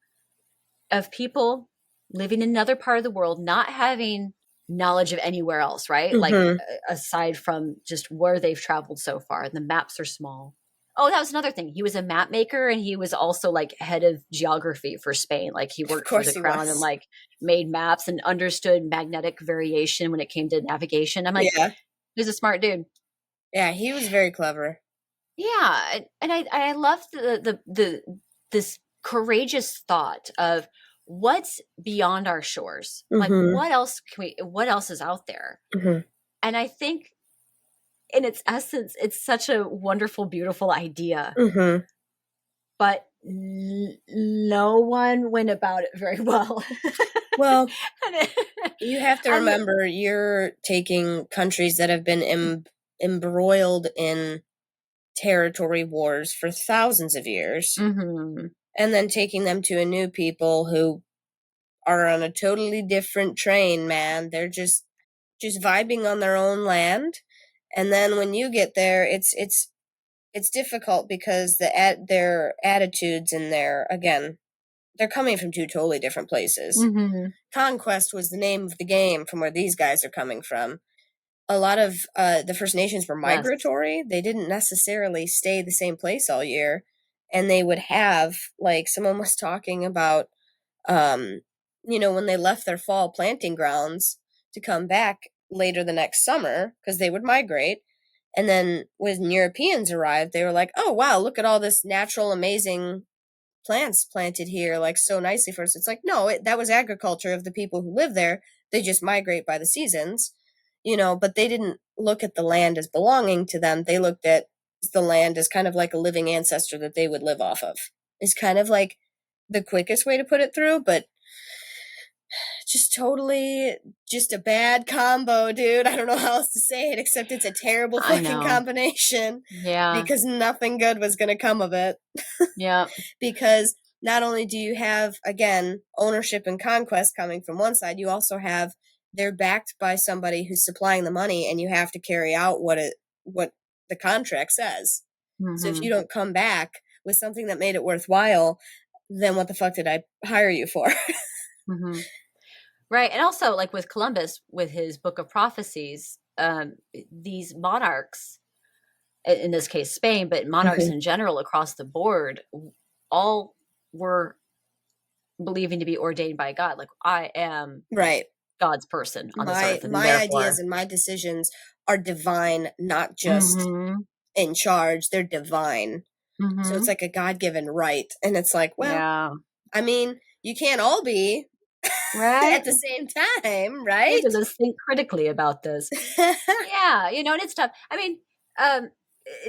of people living in another part of the world, not having knowledge of anywhere else, right? Mm-hmm. Like aside from just where they've traveled so far, and the maps are small. Oh, that was another thing. He was a map maker, and he was also like head of geography for Spain. Like he worked for the crown and like made maps and understood magnetic variation when it came to navigation. I'm like, he's a smart dude. Yeah, he was very clever. Yeah, and I love this courageous thought of what's beyond our shores. Like what else is out there? And I think in its essence, it's such a wonderful, beautiful idea. But no one went about it very well. Well, you have to remember you're taking countries that have been embroiled in territory wars for thousands of years, and then taking them to a new people who are on a totally different train, man. They're just vibing on their own land, and then when you get there, it's difficult because their attitudes and they're coming from two totally different places. Conquest was the name of the game from where these guys are coming from. A lot of the First Nations were migratory. Yes. They didn't necessarily stay the same place all year. And they would have, like someone was talking about, when they left their fall planting grounds to come back later the next summer, because they would migrate. And then when Europeans arrived, they were like, oh, wow, look at all this natural, amazing plants planted here, like so nicely for us. It's like, no, that was agriculture of the people who live there. They just migrate by the seasons. But they didn't look at the land as belonging to them. They looked at the land as kind of like a living ancestor that they would live off of. It's kind of like the quickest way to put it through, but just totally just a bad combo, dude. I don't know how else to say it, except it's a terrible fucking combination. Yeah. Because nothing good was going to come of it. Yeah. Because not only do you have, again, ownership and conquest coming from one side, you also have they're backed by somebody who's supplying the money, and you have to carry out what the contract says. So if you don't come back with something that made it worthwhile, then what the fuck did I hire you for? Right. And also, like with Columbus, with his Book of Prophecies, these monarchs, in this case Spain, but monarchs in general across the board, all were believing to be ordained by God. Like, I am God's person on this earth. And my ideas and my decisions are divine, not just in charge. They're divine. So it's like a God-given right. And it's like, well, I mean, you can't all be at the same time, right? Let's think critically about this. Yeah, and it's tough. I mean,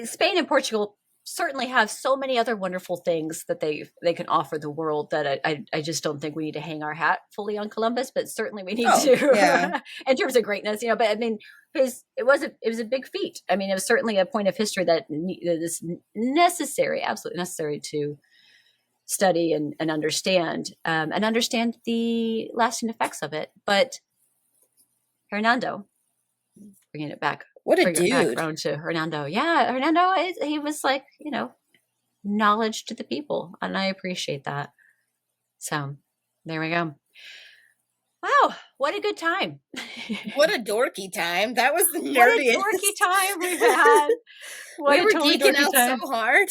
Spain and Portugal certainly have so many other wonderful things that they can offer the world that I just don't think we need to hang our hat fully on Columbus, but certainly we need to in terms of greatness, but I mean it was a big feat. I mean, it was certainly a point of history that is necessary, absolutely necessary to study and understand the lasting effects of it. But Hernando, bringing it back. What a dude. Back around to Hernando. Yeah, Hernando, he was like, knowledge to the people. And I appreciate that. So there we go. Wow, what a good time. What a dorky time. That was the nerdiest. What a dorky time we've had. We were geeking out so hard.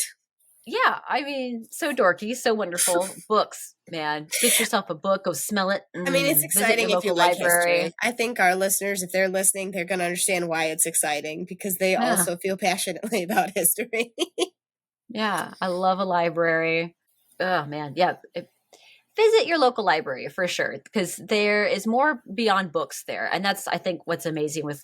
Yeah, I mean, so dorky, so wonderful. Books, man. Get yourself a book, go smell it. I mean, it's exciting if you like history. I think our listeners, if they're listening, they're going to understand why it's exciting, because they also feel passionately about history. Yeah, I love a library. Oh, man. Yeah. Visit your local library for sure, because there is more beyond books there. And that's, I think, what's amazing with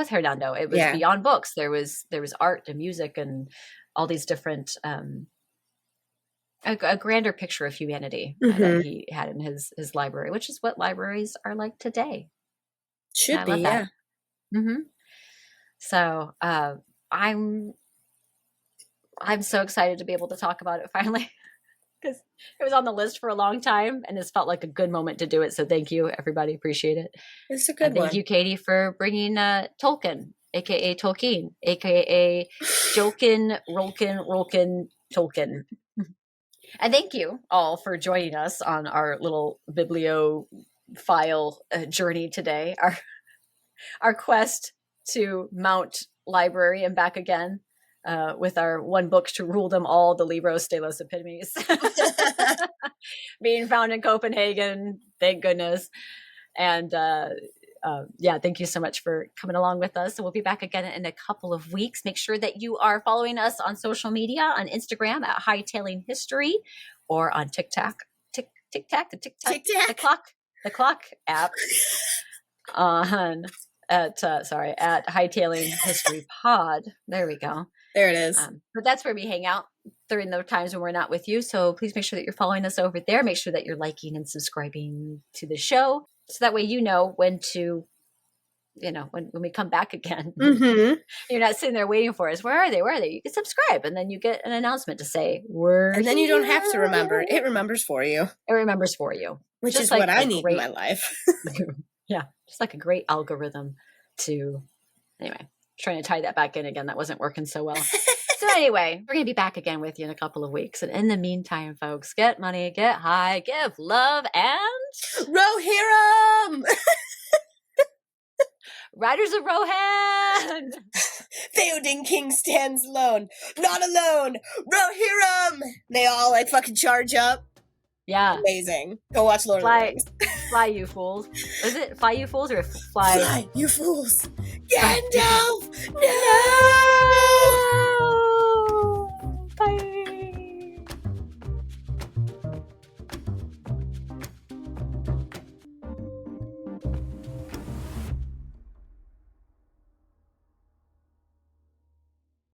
Hernando. It was beyond books. There was art and music and all these different a grander picture of humanity that he had in his library, which is what libraries are like today. Should be, yeah. So I'm so excited to be able to talk about it finally, because it was on the list for a long time, and it's felt like a good moment to do it. So thank you, everybody. Appreciate it. It's a good one. Thank you, Katie, for bringing Tolkien, aka Tolkien, aka Jokin, Rolkin, Tolkien. And thank you all for joining us on our little bibliophile journey today. Our quest to Mount Library and back again, with our one book to rule them all, the Libros de los Epitomes, being found in Copenhagen, thank goodness. And thank you so much for coming along with us. So we'll be back again in a couple of weeks. Make sure that you are following us on social media, on Instagram at Hightailing History, or on TikTok, the clock app on at Hightailing History Pod. There we go. There it is. But that's where we hang out during the times when we're not with you. So please make sure that you're following us over there. Make sure that you're liking and subscribing to the show, so that way you know when to, when we come back again. You're not sitting there waiting for us. Where are they? You can subscribe, and then you get an announcement to say we're and then here. You don't have to remember. It remembers for you. It remembers for you. Which is what I need in my life. Yeah, just like a great algorithm to, anyway, trying to tie that back in again. That wasn't working so well. So anyway, we're going to be back again with you in a couple of weeks. And in the meantime, folks, get money, get high, give love, and Rohirrim! Riders of Rohan! Theoden King stands alone. Not alone! Rohirrim! They all fucking charge up. Yeah. Amazing. Go watch Lord of the Rings. Fly, you fools. Is it Fly, you fools, or Fly? Fly, you fools. Gandalf! No!